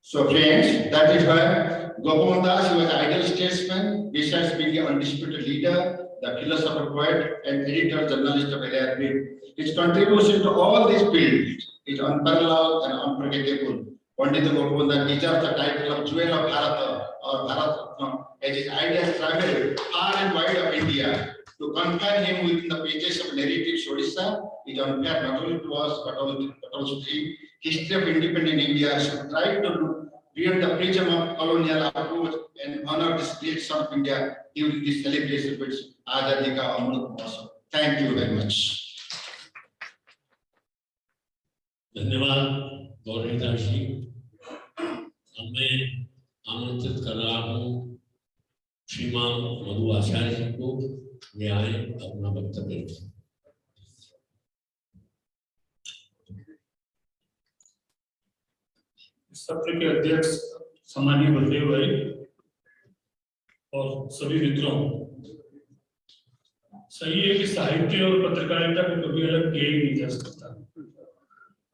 So friends, that is why Gopavand Das was an ideal statesman, besides being an undisputed leader, the philosopher, poet, and editor, journalist of LRB. His contribution to all these fields is unparalleled and unforgettable. Pandita Gopavand Das deserves the title of Jewel of Bharat or Bharat, as his ideas traveled far and wide of India. To confine him within the pages of narratives Odisha is unfair not only to us but also to the history of independent India should try to look beyond the prism of colonial approach and honor this great son of India during this celebration of its Azadi Ka Amrit Mahotsav. Thank you very much. धन्यवाद गौरव जी। अब मैं आमंत्रित कर रहा हूँ श्रीमान मधु आचार्य जी को, वे आए अपना वक्तव्य रखें। सत्र के अध्यक्ष सम्मानीय बलदेव भाई और सभी मित्रों, सही है कि साहित्य और पत्रकारिता को कभी अलग किया ही नहीं जा सकता,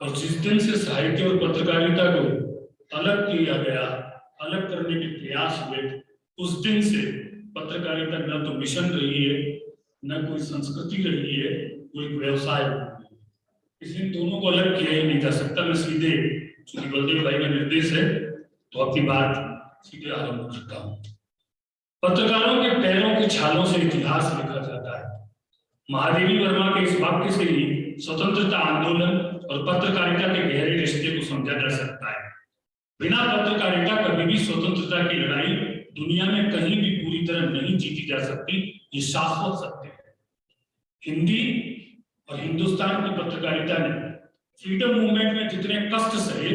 और जिस दिन से साहित्य और पत्रकारिता को अलग किया गया, अलग करने के प्रयास हुए, उस दिन से पत्रकारिता न तो मिशन रही है, न कोई संस्कृति रही है, कोई व्यवसाय रही है। इसलिए दोनों को अलग किया ही नहीं जा सकता। मैं सीधे, चूंकि बलदेव भाई का निर्देश है तो अपनी बात सीधे आरंभ करता हूँ। पत्रकारों के पैरों की छालों से इतिहास लिखा जाता है। महादेवी वर्मा के इस वाक्य से ही स्वतंत्रता आंदोलन और पत्रकारिता के गहरे रिश्ते को समझा जा सकता है। बिना पत्रकारिता कभी भी स्वतंत्रता की लड़ाई दुनिया में कहीं भी पूरी तरह नहीं जीती जा सकती, ये शाश्वत सत्य है। हिंदी और हिंदुस्तान की पत्रकारिता ने फ्रीडम मूवमेंट में जितने कष्ट सहे,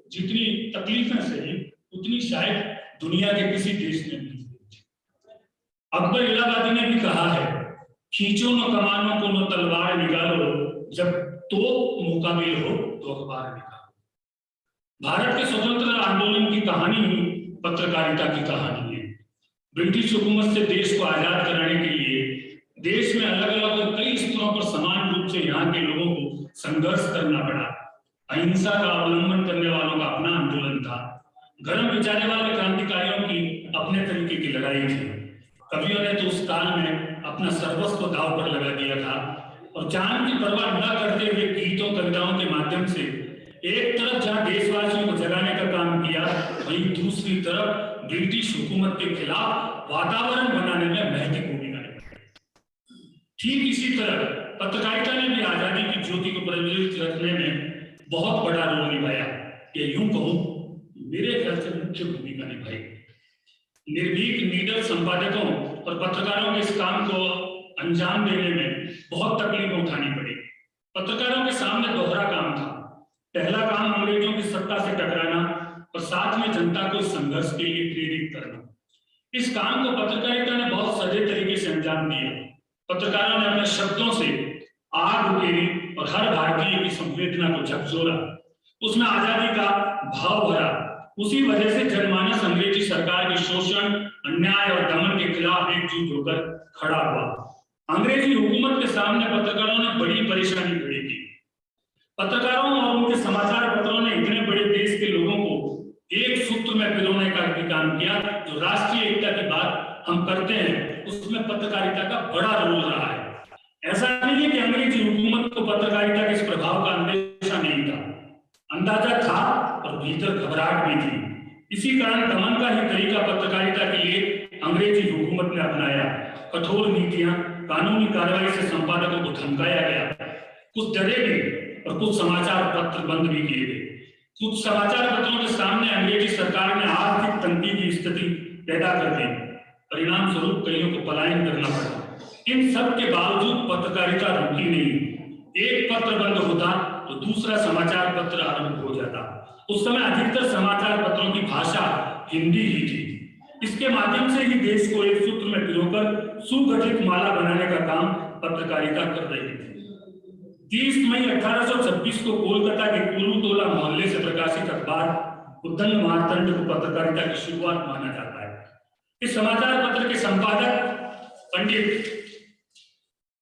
जितनी तकलीफें सही उतनी शायद दुनिया के किसी देश में नहीं। अकबर इलाहाबादी ने भी कहा है, खींचो न कमानों को न तलवार निकालो, जब तो मुकाबिल हो तो अखबार निकालो। भारत के स्वतंत्रता आंदोलन की कहानी ही पत्रकारिता की कहानी है। ब्रिटिश हुकूमत से देश को आजाद कराने के लिए देश में अलग अलग और कई स्तरों पर समान रूप से यहाँ के लोगों को संघर्ष करना पड़ा। अहिंसा का अवलंबन करने वालों का अपना आंदोलन था, गरम विचारे वाले क्रांतिकारियों की अपने तरीके की लड़ाई थी। कवियों ने तो उस काल में अपना सर्वस्व दांव पर लगा दिया था और जान की परवाह न करते हुए गीतों कविताओं के माध्यम से एक तरफ जहां देशवासियों को जगाने का काम किया, वहीं दूसरी तरफ ब्रिटिश हुकूमत के खिलाफ वातावरण बनाने में महत्वपूर्ण भूमिका निभाई। ठीक इसी तरह पत्रकारिता ने भी आजादी की ज्योति को प्रज्वलित रखने में बहुत बड़ा रोल निभाया, या यूं कहूं मेरे ख्याल से मुख्य भूमिका निभाई। निर्भीक निडर संपादकों और पत्रकारों के इस काम को अंजाम देने में बहुत तकलीफ उठानी पड़ी। पत्रकारों के सामने दोहरा काम था। पहला काम अंग्रेजों की सत्ता से टकराना और साथ में जनता को संघर्ष के लिए प्रेरित करना। इस काम को पत्रकारिता ने बहुत सजे तरीके से अंजाम दिया। पत्रकारों ने अपने शब्दों से आग उकेरी और हर भारतीय की संवेदना को झकझोरा, उसमें आजादी का भाव भरा। उसी वजह से जनमानस अंग्रेजी सरकार के शोषण, अन्याय और दमन के खिलाफ एकजुट होकर खड़ा हुआ। अंग्रेजी हुकूमत के सामने पत्रकारों ने बड़ी परेशानी खड़ी की। पत्रकारों और उनके समाचार पत्रों ने इतने बड़े देश के लोगों को एक सूत्र में पिरोने का भी काम किया। जो राष्ट्रीय एकता की बात हम करते हैं, उसमें पत्रकारिता का बड़ा रोल रहा है। ऐसा नहीं है कि अंग्रेजी हुकूमत को पत्रकारिता के इस प्रभाव का अंदेशा नहीं था, अंदाजा था और भीतर घबराहट भी थी। इसी कारण दमन का ही तरीका पत्रकारिता के लिए अंग्रेजी हुकूमत ने अपनाया। कठोर नीतियां, कानूनी कार्रवाई से संपादकों को धमकाया गया। कुछ डरे भी और कुछ समाचार पत्र बंद भी किए गए। कुछ समाचार पत्रों के सामने अंग्रेजी सरकार ने आर्थिक तंगी की स्थिति पैदा कर दी। परिणाम स्वरूप कईयों को पलायन करना पड़ा। इन सब के बावजूद पत्रकारिता रुकी नहीं। एक पत्र बंद होता तो दूसरा समाचार पत्र आरंभ हो जाता। उस समय अधिकतर समाचार पत्रों की भाषा हिंदी ही थी। इसके माध्यम से ही देश को एक सूत्र में पिरोकर सुगठित माला बनाने का काम पत्रकारिता कर रही थी। 30 मई 1826 को कोलकाता के कुलूतोला मोहल्ले से प्रकाशित अखबार उद्दंड मार्तंड को पत्रकारिता की शुरुआत माना जाता है। इस समाचार पत्र के संपादक पंडित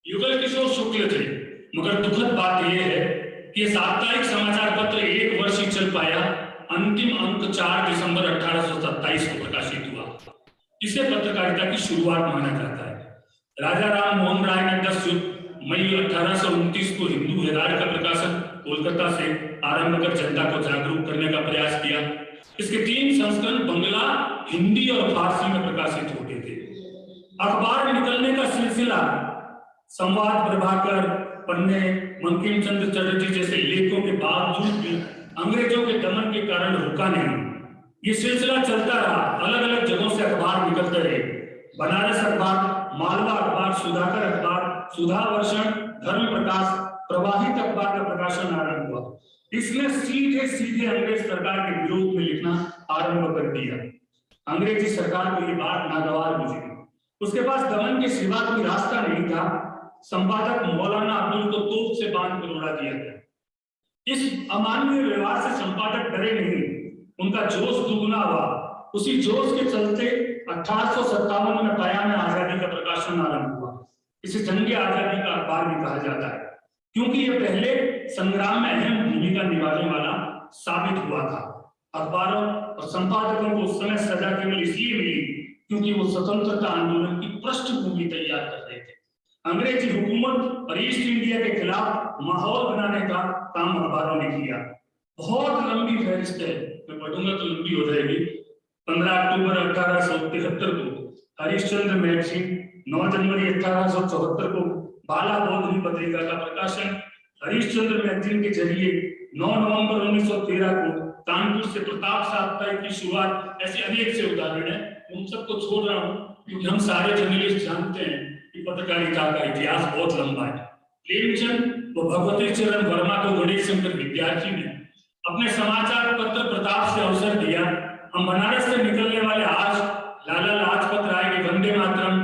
युगल किशोर शुक्ल थे, मगर दुखद बात यह है कि साप्ताहिक समाचार पत्र 1 वर्ष ही चल पाया। अंतिम अंक 4 दिसंबर 1827 को प्रकाशित हुआ। इसे पत्रकारिता की शुरुआत माना जाता है। राजा राम मोहन राय ने 10 मई 1829 को हिंदू हेराल्ड का प्रकाशन कोलकाता से आरंभ कर जनता को जागरूक करने का प्रयास किया। इसके 3 संस्करण बंगला, हिंदी और फारसी में प्रकाशित होते थे। अखबार निकलने का सिलसिला संवाद प्रभाकर, पन्ने, बंकिम चंद्र चटर्जी जैसे लेखों के बावजूद भी अंग्रेजों के दमन के कारण रुका नहीं। ये सिलसिला चलता रहा। अलग अलग जगहों से अखबार निकलते रहे। बनारस अखबार, मालवा अखबार, सुधाकर अखबार, सुधावर्षण, धर्म प्रकाश, प्रवाहित अखबार का प्रकाशन आरंभ हुआ। इसने सीधे सीधे अंग्रेज सरकार के विरोध में लिखना आरंभ कर दिया। अंग्रेजी सरकार को ये बात नागवार गुजरी। उसके पास दमन के सिवा कोई रास्ता नहीं था। संपादक मौलाना अब्दुल को तोप से बांध कर उड़ा दिया गया। इस अमानवीय व्यवहार से संपादक डरे नहीं, उनका जोश दुगुना हुआ। उसी जोश के चलते 1857 में पयाम आजादी का प्रकाशन आरंभ हुआ। इसे जंग आजादी का अखबार भी कहा जाता है, क्योंकि यह पहले संग्राम में अहम भूमिका निभाने वाला साबित हुआ था। अखबारों और संपादकों को उस समय सजा केवल इसलिए मिली क्योंकि वो स्वतंत्रता आंदोलन की पृष्ठभूमि तैयार कर रहे थे। अंग्रेजी हुकूमत और ईस्ट इंडिया के खिलाफ माहौल बनाने का काम अखबारों ने किया। बहुत लंबी फहरिस्त है, मैं पढ़ूंगा तो लंबी हो जाएगी। 15 अक्टूबर 1873 को हरिश्चंद्र मैगजीन, 9 जनवरी 1874 को बाला बौद्धवी पत्रिका का प्रकाशन, हरिश्चंद्र मैगजीन के जरिए 9 नवंबर 1913 को कानपुर से प्रताप साप्ताहिक की शुरुआत। ऐसे अनेक से उदाहरण है। उन सबको छोड़ रहा हूँ क्योंकि हम सारे जर्नलिस्ट जानते हैं कि पत्रकारिता का इतिहास बहुत लंबा है। प्रेमचंद व भगवती चरण वर्मा को गणेश शंकर विद्यार्थी ने अपने समाचार पत्र प्रताप से अवसर दिया। हम बनारस से निकलने वाले आज लाला लाजपत राय के वंदे मातरम,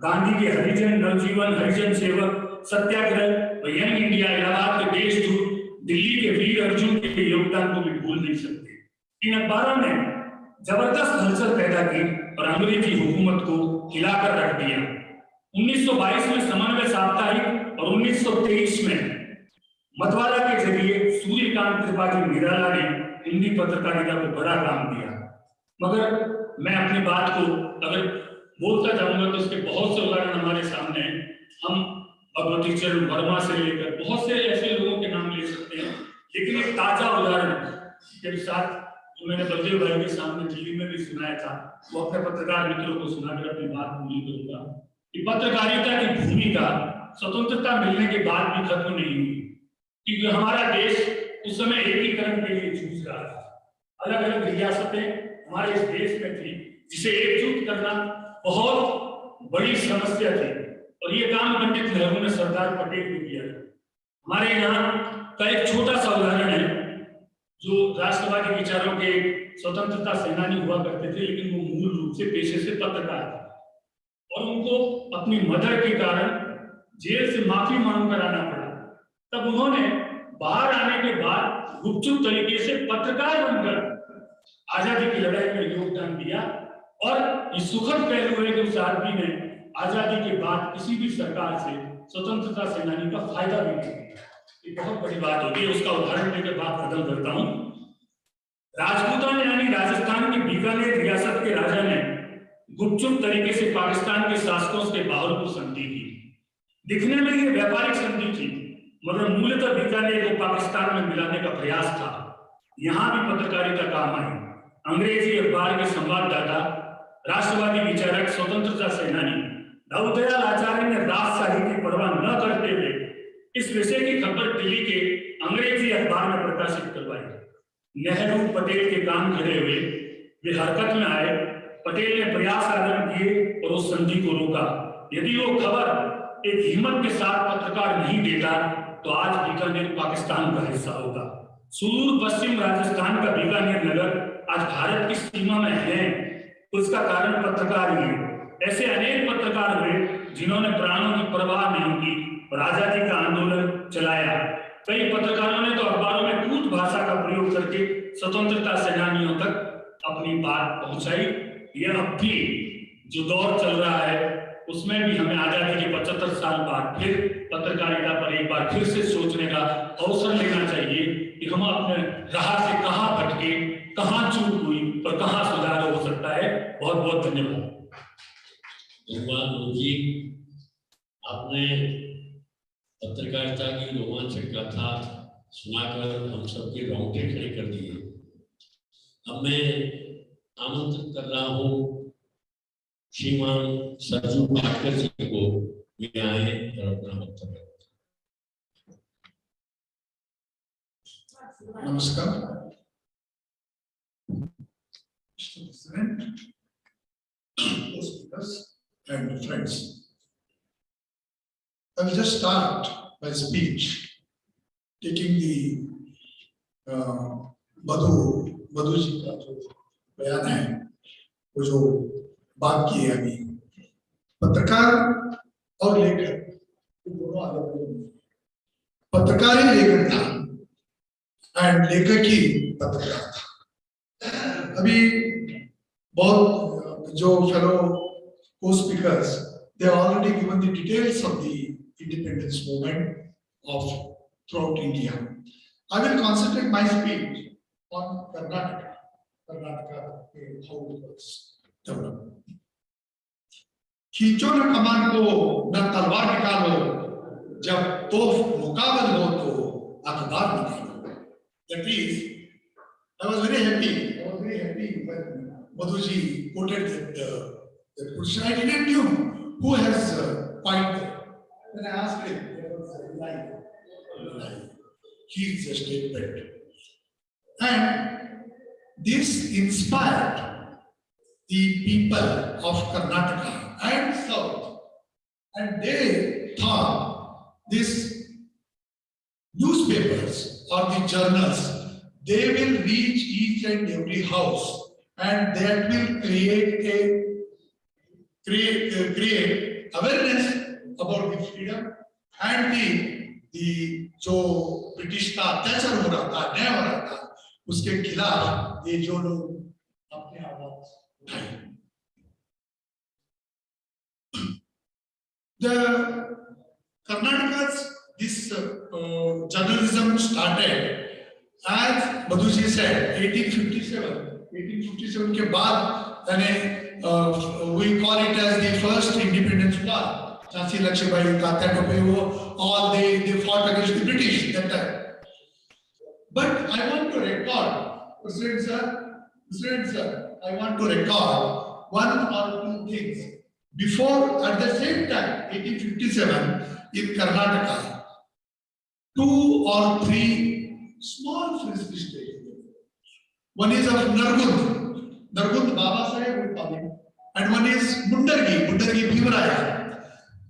गांधी के हरिजन नवजीवन, हरिजन सेवक, सत्याग्रह, यंग इंडिया, इलाहाबाद के देशदूत, दिल्ली के वीर अर्जुन के योगदान को भी भूल नहीं सकते। इन अखबारों ने जबरदस्त हलचल पैदा की और अंग्रेजी हुकूमत को हिलाकर रख दिया। 1922 में समन्वय साप्ताहिक और 1923 में मतवाला के जरिए सूर्यकांत त्रिपाठी निराला ने हिंदी पत्रकारिता को बड़ा काम दिया। मगर मैं अपनी बात को अगर बोलता जाऊंगा तो इसके बहुत से उदाहरण हमारे सामने हैं। हम भगवती चरण वर्मा से लेकर बहुत से ऐसे लोगों के नाम ले सकते हैं, लेकिन एक ताजा उदाहरण के साथ जो मैंने बलदेव भाई के सामने दिल्ली में भी सुनाया था, वो अपने पत्रकार मित्रों को सुनाकर अपनी बात पूरी करूंगा कि पत्रकारिता की भूमिका स्वतंत्रता मिलने के बाद भी खत्म नहीं हुई, क्योंकि हमारा देश उस समय एकीकरण के लिए जूझ रहा था। अलग अलग रियासतें हमारे इस देश में थी, जिसे एकजुट करना बहुत बड़ी समस्या थी और ये काम पंडित नेहरू ने सरदार पटेल को किया था। हमारे यहाँ का एक छोटा सा उदाहरण है, जो राष्ट्रवादी विचारों के स्वतंत्रता सेनानी हुआ करते थे, लेकिन वो मूल रूप से पेशे से पत्रकार थे और उनको अपनी मदर के कारण जेल से माफी मांग कर आना पड़ा। तब उन्होंने बाहर आने के बाद गुपचुप तरीके से पत्रकार बनकर आजादी की लड़ाई में योगदान दिया और इस सुखद पहलू है कि उस आदमी ने आजादी के बाद किसी भी सरकार से स्वतंत्रता सेनानी का फायदा भी नहीं लिया। ये बहुत बड़ी बात होती है। उसका उदाहरण लेकर बात खत्म करता हूँ। राजपूतान यानी राजस्थान के बीकानेर रियासत के राजा ने गुपचुप तरीके से पाकिस्तान के शासकों से बाहुलपुर संधि की। दिखने में ये व्यापारिक संधि थी, मगर मूलतः बीकानेर को पाकिस्तान में मिलाने का प्रयास था। यहाँ भी पत्रकारिता काम आई। अंग्रेजी अखबार के संवाददाता, राष्ट्रवादी विचारक, स्वतंत्रता सेनानी दयाल आचार्य ने राज साहित्य की परवाह न करते हुए इस विषय की खबर दिल्ली के अंग्रेजी अखबार में प्रकाशित करवाई। नेहरू पटेल के काम खड़े हुए, वे हरकत में आए। पटेल ने प्रयास आरंभ किए और उस संधि को रोका। यदि वो खबर एक हिम्मत के साथ पत्रकार नहीं देता तो आज बीकानेर पाकिस्तान का हिस्सा होगा। सुदूर पश्चिम राजस्थान का बीकानेर नगर आज भारत की सीमा में है, उसका कारण पत्रकार ही है। ऐसे अनेक पत्रकार हुए जिन्होंने प्राणों की परवाह नहीं की और आजादी का आंदोलन चलाया। कई पत्रकारों ने तो अखबारों में कूट भाषा का प्रयोग करके स्वतंत्रता सेनानियों तक अपनी बात पहुंचाई। यह अब भी जो दौर चल रहा है उसमें भी हमें आजादी के 75 साल बाद फिर पत्रकारिता पर एक बार फिर से सोचने का अवसर लेना चाहिए कि हम अपने राह से कहां भटके, कहां चूक हुई और कहां सुधार हो सकता है। बहुत बहुत धन्यवाद। धन्यवाद जी, आपने पत्रकारिता की रोमांचक गाथा सुनाकर हम सबके रोंगटे खड़े कर दिए। अब मैं आमंत्रित कर रहा हूँ श्रीमान सरजू पाटकर जी को, ये आए और अपना वक्तव्य। नमस्कार and friends. I will just start my speech taking the Madhu ji का जो बयान है, वो जो बात की है अभी, पत्रकार और लेखक दोनों अलग, पत्रकार ही लेखक था एंड लेखक ही पत्रकार था। अभी बहुत जो fellow co-speakers, they have already given the details of the independence movement of throughout India. I will concentrate my speech on Karnataka, how it was developed. खींचो न कमान को, न तलवार निकालो, जब तोफ मुकाबल हो तो अखबार निकालो। That is, I was very happy when Madhuji quoted that question. I didn't know who has coined that. When I asked him, there was a line. He's a statement. And this inspired the people of Karnataka and South. And they thought these newspapers or the journals they will reach each and every house, and that will create awareness about the freedom and the जो British का अत्याचार हो रहा था, अन्याय हो रहा था, उसके खिलाफ ये जो लोग अपने आवाज उठाए. The Karnataka's this journalism started, as Madhuji said, 1857. 1857 के बाद यानी we call it as the first independence war. Jhansi Lakshmibai, Tatya Tope, all they fought against the British that time. But I want to record, President sir, I want to record one or two things. Before, at the same time, 1857, in Karnataka, 2 or 3 small free speech stations. One is of Nargund Baba Saheb, we call him, and one is Mundargi Bhimaraya.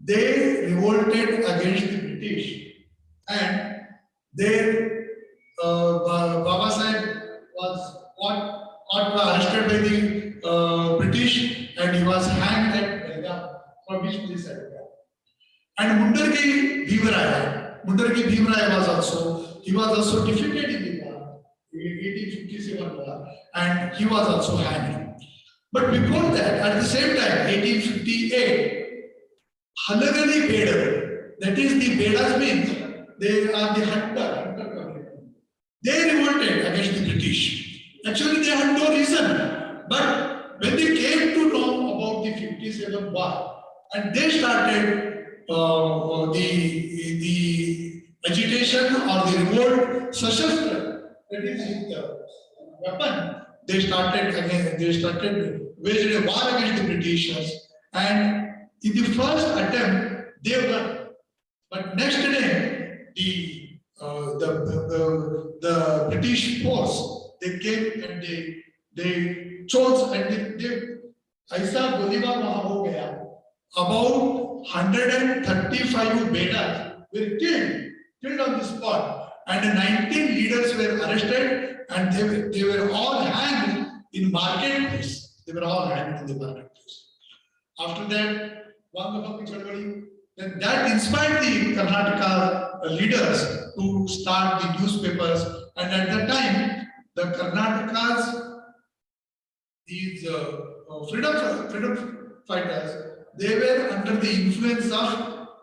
They revolted against the British, and their Baba Saheb was arrested by the British, and he was hanged at Belgaum, from which place at Belgaum. And Mundargi Bhimaraya was also defeated in the war, in 1857 war, and he was also hanged. But before that, at the same time, 1858, Halagani Beda, that is the Bedas means they are the hunter community. They revolted against the British. Actually, they had no reason, but when they came to know about the 57 war, and they started the agitation or the revolt successful, that is the weapon. They started waging a war against the Britishers, and in the first attempt they won. But next day the British force, they came and they chose, and they ऐसा गोलीबार वहां हो गया. About 135 Bedas were killed on the spot, and 19 leaders were arrested, and they were all hanged in marketplace. They were all hanged in the marketplace. After that, then that inspired the Karnataka leaders to start the newspapers, and at that time, the Karnataka's these freedom fighters, they were under the influence of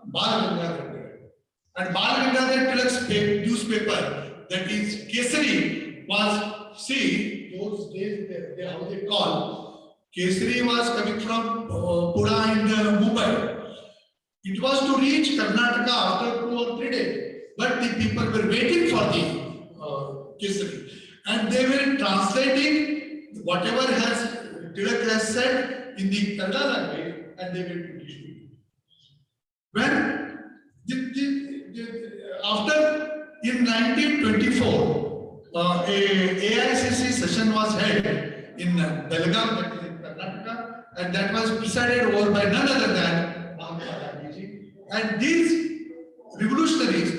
Bal Gangadhar Tilak. And Bal Gangadhar Tilak's newspaper, that is Kesari, was, see, those days how they call, Kesari was coming from Pune in Mumbai. It was to reach Karnataka after 2 or 3 days, but the people were waiting for the Kesari, and they were translating whatever Tilak has said in the Kannada language, and they were to distribute. When after in 1924, a AICC session was held in Belgaum, that is in Karnataka, and that was presided over by none other than Mahatma Gandhi. And these revolutionaries,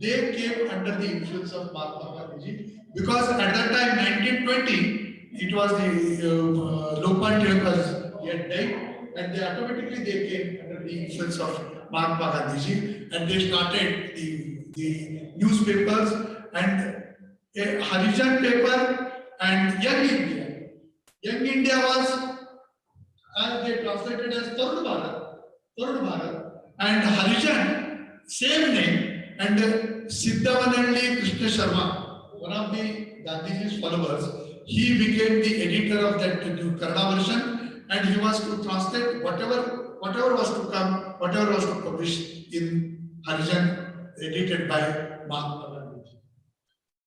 they came under the influence of Mahatma Gandhi, because at that time, 1920, it was the Lokman Tilak was yet died. And they automatically came under the influence of Mahatma Gandhi, and they started the newspapers, and a Harijan paper and Young India. Young India was, as they translated as Tarun Bharat, and Harijan, same name, and Siddhavanalli Krishna Sharma, one of the Gandhiji's followers, he became the editor of that Kannada version. And he was to translate whatever was to come, whatever was to publish in Harijan, edited by Mahatma Gandhi.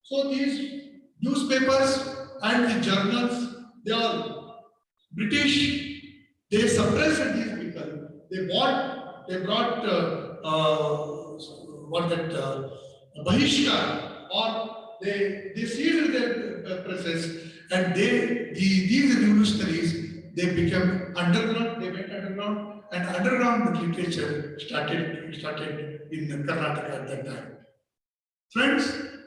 So these newspapers and the journals, they are British. They suppressed these people. They brought Bahishkar, or they seized their presses, and these revolutionaries, they became underground, they went underground, and underground literature started in Karnataka at that time. Friends,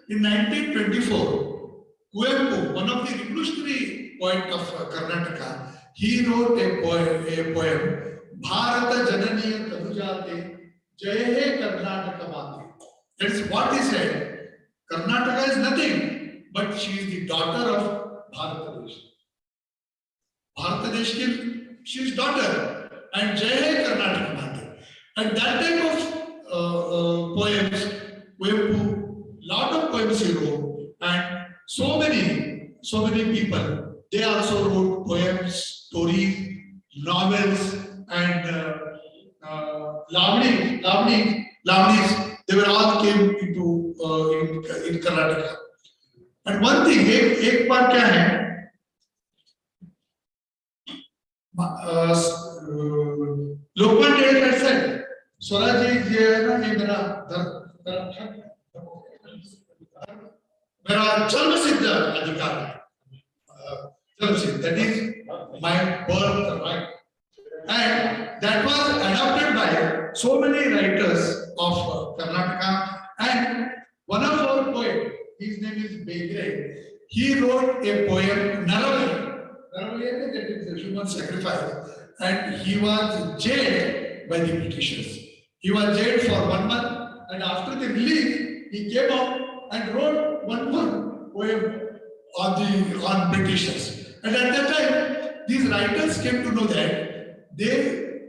in 1924, Kuempu, one of the revolutionary poet of Karnataka, he wrote a poem, Bharata Jananiya Tanujate Jaye Karnataka Mate. That's what he said. Karnataka is nothing, but she is the daughter of Bharatadesh. Bharatadesh, she is daughter, and Jaye Karnataka Mate. And that type of poems, Kuempu, lot of poems he wrote, and so many people, they also wrote poems, stories, novels, and lavnis. They were all came into in Karnataka. And one thing, एक बार क्या है? लोकमान Tilak said, Swaraj ये है ना, ये मेरा जन्म सिद्ध अधिकार है. That is my birth right. And that was adopted by so many writers of Karnataka. And one of our poets, his name is Begre, he wrote a poem, Naravali. Naravali, that is a human sacrifice. And he was jailed by the Britishers. He was jailed for 1 month, and after the release, he came out and wrote one more poem on Britishers. And at that time, these writers came to know that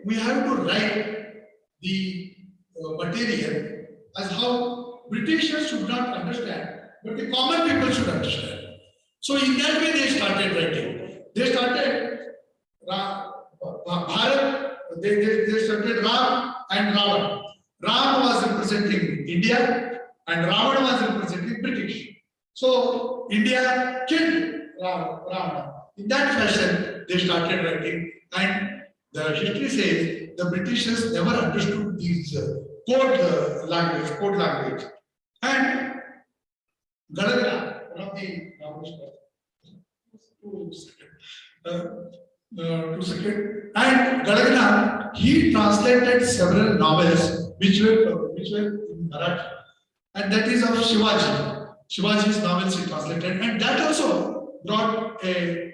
we have to write the material as how Britishers should not understand, but the common people should understand. So in that way, they started writing. They started Bharat. They started Ram and Ravan. Ram was representing India, and Ravan was representing British. So India killed Ravana. In that fashion, they started writing, and the history says the Britishers never understood these code language. And Gadagala, one of the and Gadagala, he translated several novels which were in Marathi, and that is of Shivaji. Shivaji's novels he translated, and that also brought a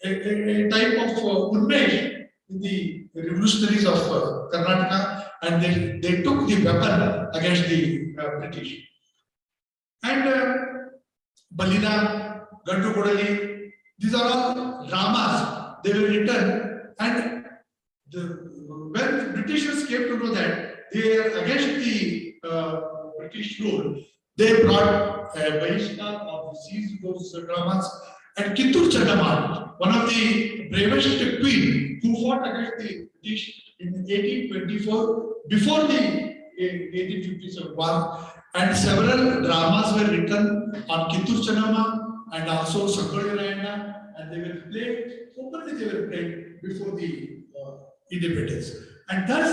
type of unmesh in the revolutionaries of Karnataka, and they took the weapon against the British. And Balina, Gandu Kodali, these are all dramas. They were written, and when the Britishers came to know that they are against the British rule, they brought a Bahishkar of seized those dramas. And Kittur Chandamal, one of the bravest queen who fought against the British in 1824, before the 1857 war, and several dramas were written on Kittur Chanama and also Sangodirayana, and they were played, openly they were played before the independence. And thus,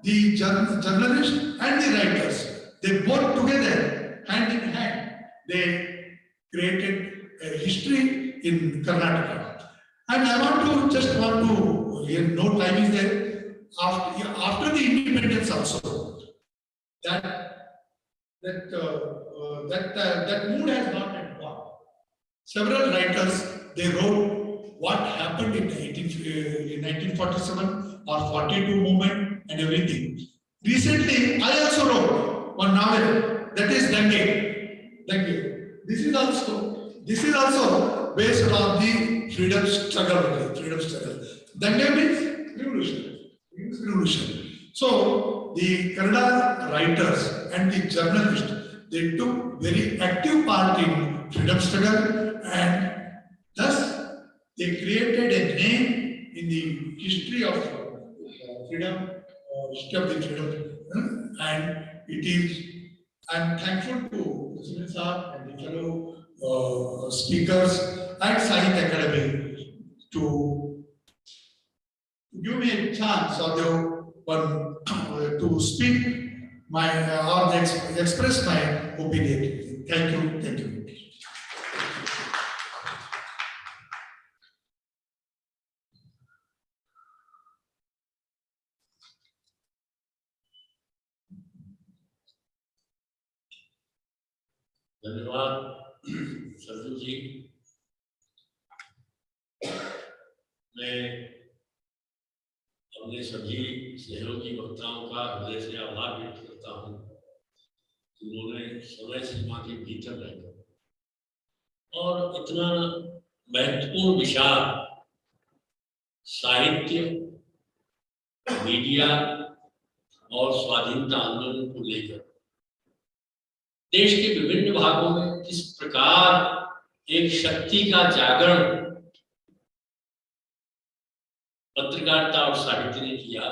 the journalists and the writers, they both together, hand in hand, they created a history in Karnataka. And I want to, here no time is there, after the independence also, that mood has not yet gone. Several writers, they wrote what happened in 1947 or 42 movement and everything. Recently, I also wrote one novel, that is Dange. This is also based on the freedom struggle. Dange means revolution. So the Kannada writers and the journalists, they took very active part in freedom struggle, and thus they created a name in the history of freedom, and it is. I'm thankful to Sunil Saab and the fellow speakers at Sahitya Academy to give me a chance to speak or express my opinion. Thank you. धन्यवाद सरजू जी, मैं अपने सभी सहयोगी वक्ताओं का हृदय से आभार व्यक्त करता हूँ, उन्होंने समय सीमा के भीतर रहकर और इतना महत्वपूर्ण विषय साहित्य, मीडिया और स्वाधीनता आंदोलन को लेकर देश के विभिन्न भागों में किस प्रकार एक शक्ति का जागरण पत्रकारिता और साहित्य ने किया,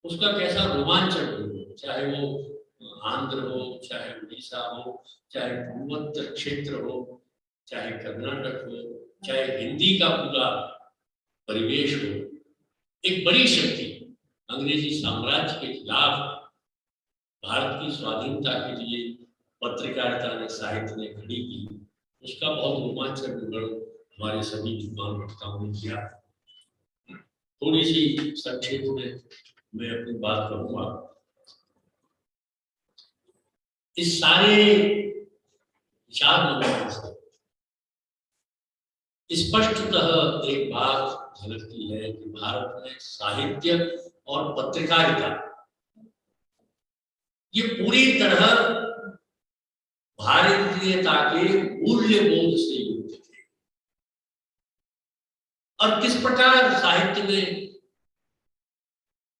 उसका कैसा रोमांचक हो, चाहे वो आंध्र हो, चाहे उड़ीसा हो, चाहे पूर्वोत्तर क्षेत्र हो, चाहे कर्नाटक हो, चाहे हिंदी का पूरा परिवेश हो। एक बड़ी शक्ति अंग्रेजी साम्राज्य के खिलाफ भारत की स्वाधीनता के लिए पत्रकारिता ने, साहित्य ने खड़ी की, उसका बहुत रोमांचक विवरण हमारे सभी विद्वान वक्ताओं ने किया। थोड़ी सी संक्षेप में मैं अपनी बात कहूंगा। इस सारे विचार मंथन से स्पष्टतः एक बात झलकती है कि भारत में साहित्य और पत्रकारिता ये पूरी तरह भारतीयता के मूल्यबोध से युक्त थे। और किस प्रकार साहित्य में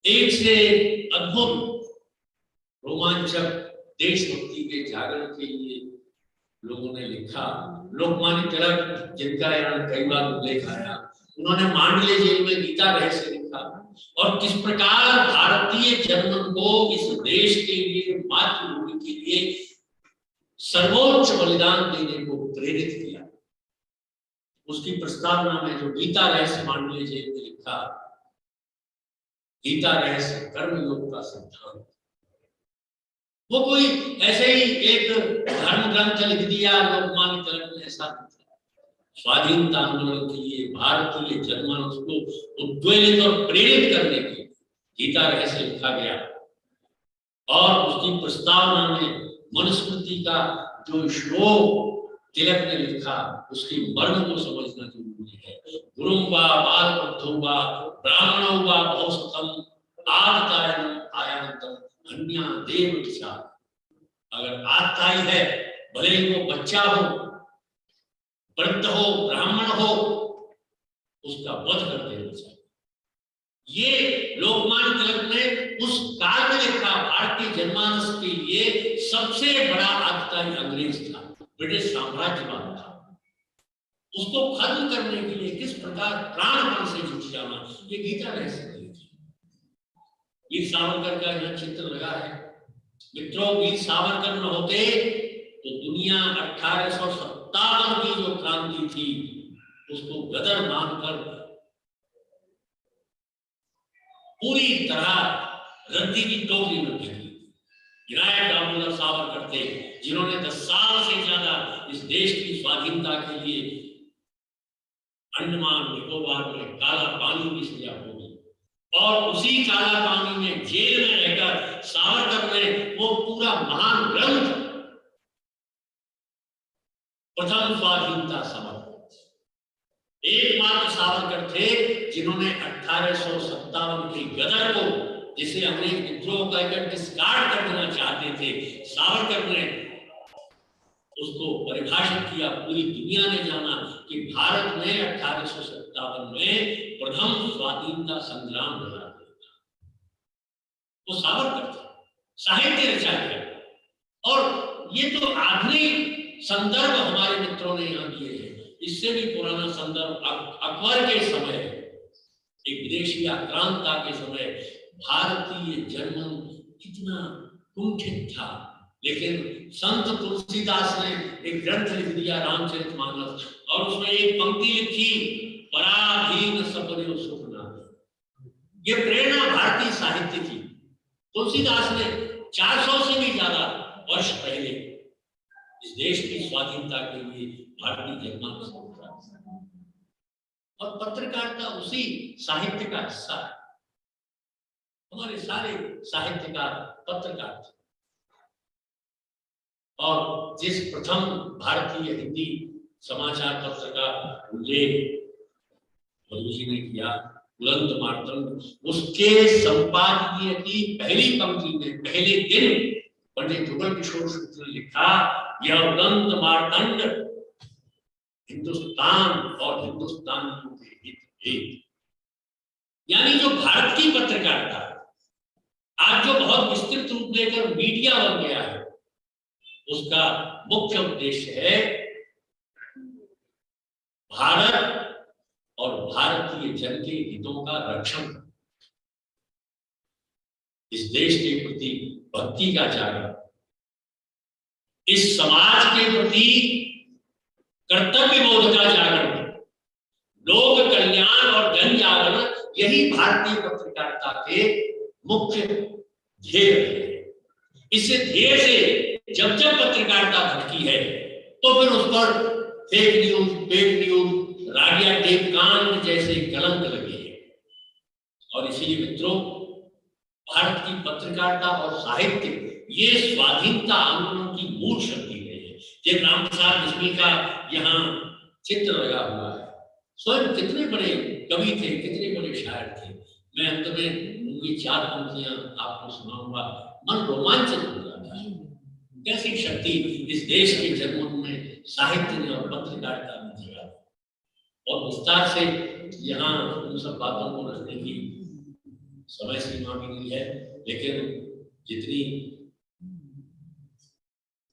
एक से अद्भुत रोमांचक देशभक्ति के जागरण के लिए लोगों ने लिखा। लोकमान्य तिलक, जिनका यहाँ कई बार उल्लेख आया, उन्होंने मांडले जेल में गीता रहस्य लिखा। और किस प्रकार भारतीय जन्म को इस देश के लिए, मातृभूमि के लिए सर्वोच्च बलिदान देने को प्रेरित किया। उसकी प्रस्तावना में जो गीता रहस्य मांडले जेल में लिखा, गीता रहस्य कर्म योग का सिद्धांत, वो कोई ऐसे ही एक धर्म ग्रंथ लिख दिया लोकमान्य तिलक ने, ऐसा नहीं था। स्वाधीनता आंदोलन के लिए, भारतीय जनमानस को उद्वेलित और प्रेरित करने के लिए गीता रहस्य लिखा गया। और उसकी प्रस्तावना में मनुस्मृति का जो श्लोक तिलक ने लिखा, उसकी मर्म को समझना जरूरी है। गुरुम वा बाल बद्धो वा ब्राह्मणो वा बहुसतम आदतायनम आयान्तम अन्या देव विचार। अगर आदताई है, भले ही वो बच्चा हो, वृद्ध हो, ब्राह्मण हो, उसका वध कर देना चाहिए। ये लोकमान्य तिलक ने उस काल में लिखा। भारतीय जनमानस के लिए सबसे बड़ा आदताई अंग्रेज था, ब्रिटिश साम्राज्यवाद था। उसको खत्म करने के लिए किस प्रकार प्राणपण से जुट जाना, ये गीता रहस्य है। वीर सावरकर का यहाँ चित्र लगा है। मित्रों, वीर सावरकर न होते तो दुनिया 1857 की जो क्रांति थी, उसको गदर मानकर पूरी तरह रद्दी की टोकरी में फेंकी। विनायक दामोदर सावरकर थे, जिन्होंने 10 साल से ज्यादा इस देश की स्वाधीनता के लिए अंडमान निकोबार में काला पानी की सजा होगी। और उसी काला पानी में जेल में रहकर सावरकर ने वो पूरा महान ग्रंथ प्रथम स्वाधीनता समर, एकमात्र सावरकर थे जिन्होंने 1857 के गदर को, जिसे अंग्रेज विद्रोह कहकर डिस्कार्ड कर देना चाहते थे, सावरकर ने उसको परिभाषित किया। पूरी दुनिया ने जाना कि भारत में 1857 में प्रथम स्वाधीनता संग्राम लड़ा था। वो सावरकर था, साहित्य रचा गया। और ये तो आधुनिक संदर्भ हमारे मित्रों ने यहाँ दिए हैं। इससे भी पुराना संदर्भ अकबर के समय, एक विदेशी आक्रांता के समय भारतीय जन्म कितना कुंठित था। लेकिन संत तुलसीदास ने एक ग्रंथ लिख दिया, रामचरितमानस, और उसमें एक पंक्ति लिखी, पराधीन सपने सुखना। ये प्रेरणा भारतीय साहित्य की। तुलसीदास ने 400 से भी ज्यादा वर्ष पहले इस देश की स्वाधीनता के लिए भारतीय जनमानस को उठाया। और पत्रकारिता उसी साहित्य का हिस्सा है। हमारे सारे साहित्यकार पत्रकार थे। और जिस प्रथम भारतीय हिंदी समाचार पत्र का उल्लेख मधु जी ने किया, बुलंद मार्तंड, उसके संपादकीय की पहली पंक्ति में पहले दिन पंडित जुगल किशोर शुक्ल ने लिखा, यह बुलंद मार्तंड हिंदुस्तान और हिंदुस्तानियों के हित में। यानी जो भारत की पत्रकारिता आज जो बहुत विस्तृत रूप लेकर मीडिया बन गया है, उसका मुख्य उद्देश्य है भारत और भारतीय जन के हितों का रक्षण, इस देश के प्रति भक्ति का जागरण, इस समाज के प्रति कर्तव्य बोध का जागरण, लोक कल्याण और जन जागरण, यही भारतीय पत्रकारिता के मुख्य ध्येय है। इस ध्येय से जब जब पत्रकारिता भटकी है तो फिर उस पर fake news, fake news, Radia tape कांड जैसे कलंक लगे हैं। और इसीलिए मित्रों, भारत की पत्रकारिता और साहित्य ये स्वाधीनता आंदोलन की मूल शक्ति रहे हैं। जय राम प्रसाद बिस्मिल का यहाँ चित्र लगा हुआ है। स्वयं कितने बड़े कवि थे, कितने बड़े शायर थे। मैं अंत में उनकी 4 पंक्तियां आपको सुनाऊंगा, मन रोमांचित हो जाता है। कैसी शक्ति इस देश के जन्म में साहित्य ने और पत्रकारिता ने जगा। और विस्तार से यहाँ उन सब बातों को रखने की समय सीमा भी नहीं है, लेकिन जितनी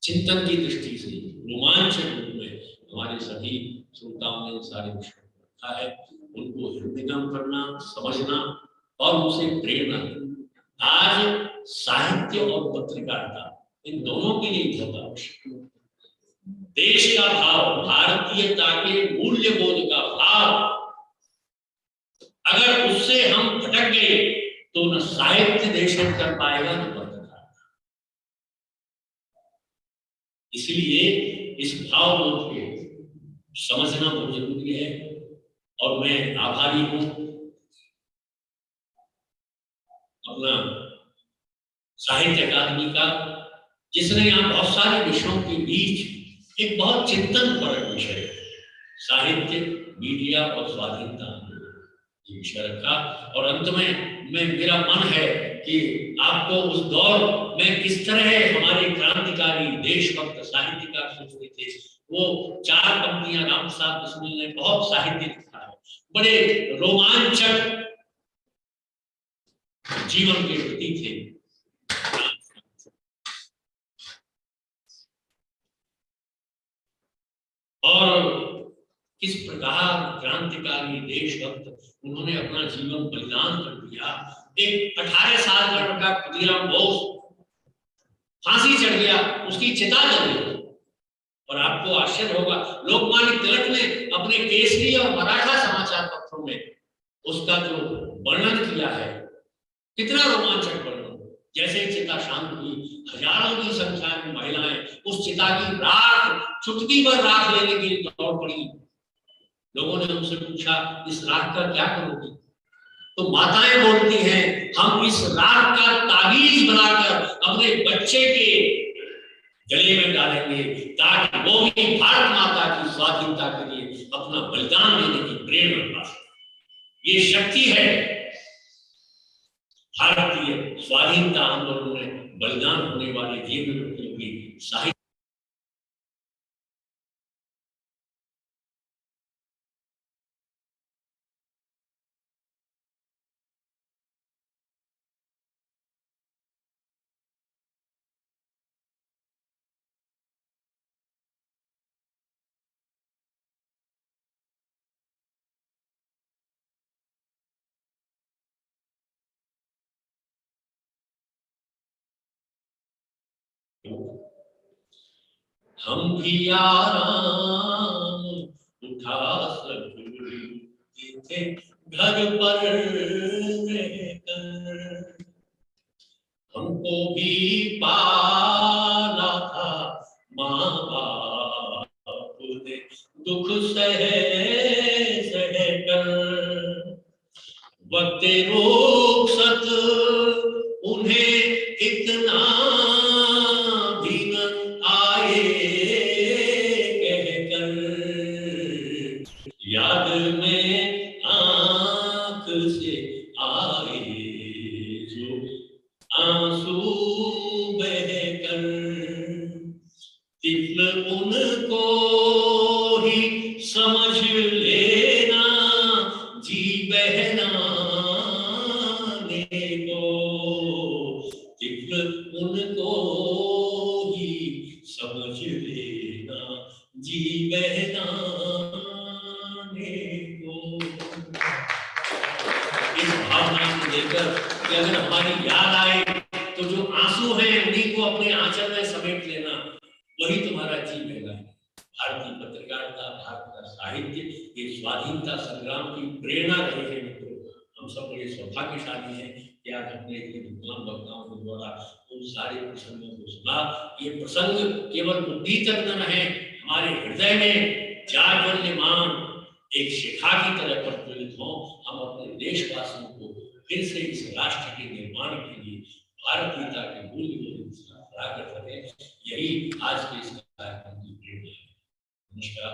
चिंतन की दृष्टि से रोमांचक रूप में हमारे सभी श्रोताओं ने सारे विषयों को रखा है, उनको हृदयंगम करना, समझना और उनसे प्रेरणा लेना आज साहित्य और पत्रकारिता इन दोनों के लिए बहुत आवश्यक है। देश का भाव, भारतीयता के मूल्य बोध का भाव, अगर उससे हम भटक गए तो न साहित्य देशन कर पाएगा न पत्रकारिता। इसलिए इस भाव बोध को समझना बहुत जरूरी है। और मैं आभारी हूं अपना साहित्य अकादमी का, जिसने यहाँ बहुत सारे विषयों के बीच एक बहुत चिंतन परक विषय साहित्य, मीडिया और स्वाधीनता ये विषय रखा। और अंत में मेरा मन है कि आपको उस दौर में किस तरह हमारे क्रांतिकारी देशभक्त साहित्यकार सोचते थे, वो 4 पंक्तियां राम प्रसाद बिस्मिल ने बहुत साहित्य लिखा है, बड़े रोमांचक जीवन के प्रति थे। और किस प्रकार क्रांतिकारी देशभक्त उन्होंने अपना जीवन बलिदान कर दिया। एक 18 साल का लड़का खुदीराम बोस फांसी चढ़ गया, उसकी चिता जल गई। और आपको आश्चर्य होगा, लोकमान्य तिलक ने अपने केसरी और मराठा समाचार पत्रों में उसका जो वर्णन किया है, कितना रोमांचक वर्णन। जैसे चिता शांत हुई, हजारों की संख्या में महिलाएं उस चिता की राख, चुटकी भर राख लेने के लिए दौड़ पड़ी। लोगों ने उनसे पूछा, इस राख का क्या करोगी? तो माताएं बोलती हैं, हम इस राख का ताबीज बनाकर अपने बच्चे के गले में डालेंगे, ताकि वो भी भारत माता की स्वाधीनता के लिए अपना बलिदान देने की प्रेरणा पा सके। ये शक्ति है भारतीय स्वाधीनता आंदोलन में बलिदान होने वाले जीव व्यक्तियों की साहित्य। हम भी आराम उठा सकते थे घर पर रहकर, हमको भी पाला था माँ बाप ने दुख सह कर। वक्त रुखसत उन्हें इतना भी न आया आंसू बहकर तिफल उनको ही समझ लेना, जी बहलाने को तिफल उनको ही समझ लेना, जी बहलाने को। इस भावना को लेकर कि अगर हमारी याद आए तो जो आंसू हैं उन्हीं को अपने आंचल में समेट लेना, वही तुम्हारा जी बहलाए। भारतीय पत्रकारिता, भारत का साहित्य, ये स्वाधीनता संग्राम की प्रेरणा रहे हैं मित्रों। हम सब बड़े सौभाग्यशाली हैं कि आज अपने विद्वान वक्ताओं के द्वारा उन सारे प्रसंगों को सुना। ये प्रसंग केवल बुद्धि तक न रहे, हमारे हृदय में जाज्वल्यमान एक शिखा की तरह प्रज्वलित हो। हम अपने देशवासियों को फिर से इस राष्ट्र के निर्माण के लिए भारतीयता के मूल्यों को कर सके, यही आज के इस कार्यक्रम की प्रेरणा है। नमस्कार।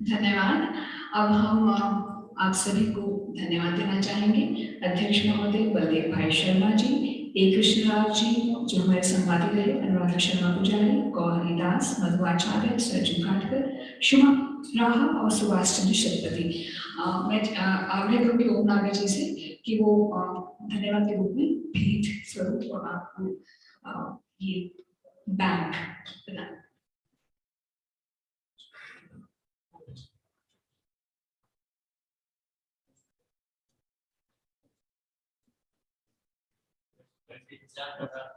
धन्यवाद। अब हम आप सभी को धन्यवाद देना चाहेंगे। अध्यक्ष महोदय बलदेव भाई शर्मा जी, ए कृष्णराज जी जो हमारे संवादी रहे, अनुराधा शर्मा पुजारी, गौरी दास, मधु आचार्य, सरजू काटकर, शुमा राहा और सुभाष चंद्र शतपथी। मैं आग्रह करूंगी ओमनागर जी से कि वो धन्यवाद के रूप में भेंट स्वरूप और आपको ये बैंक प्रदान।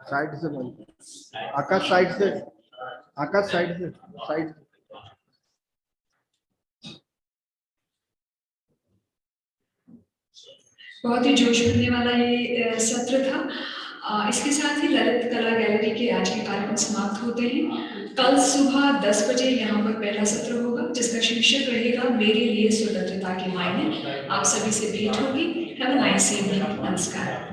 साइड से बोल, आकाश साइड से, आकाश साइड से, साइड। बहुत ही जोश भरने वाला ये सत्र था। इसके साथ ही ललित कला गैलरी के आज के कार्यक्रम समाप्त होते हैं। कल सुबह 10 बजे यहाँ पर पहला सत्र होगा जिसका शीर्षक रहेगा मेरे लिए स्वतंत्रता के मायने। आप सभी से भेंट होगी। Have a nice evening. नमस्कार।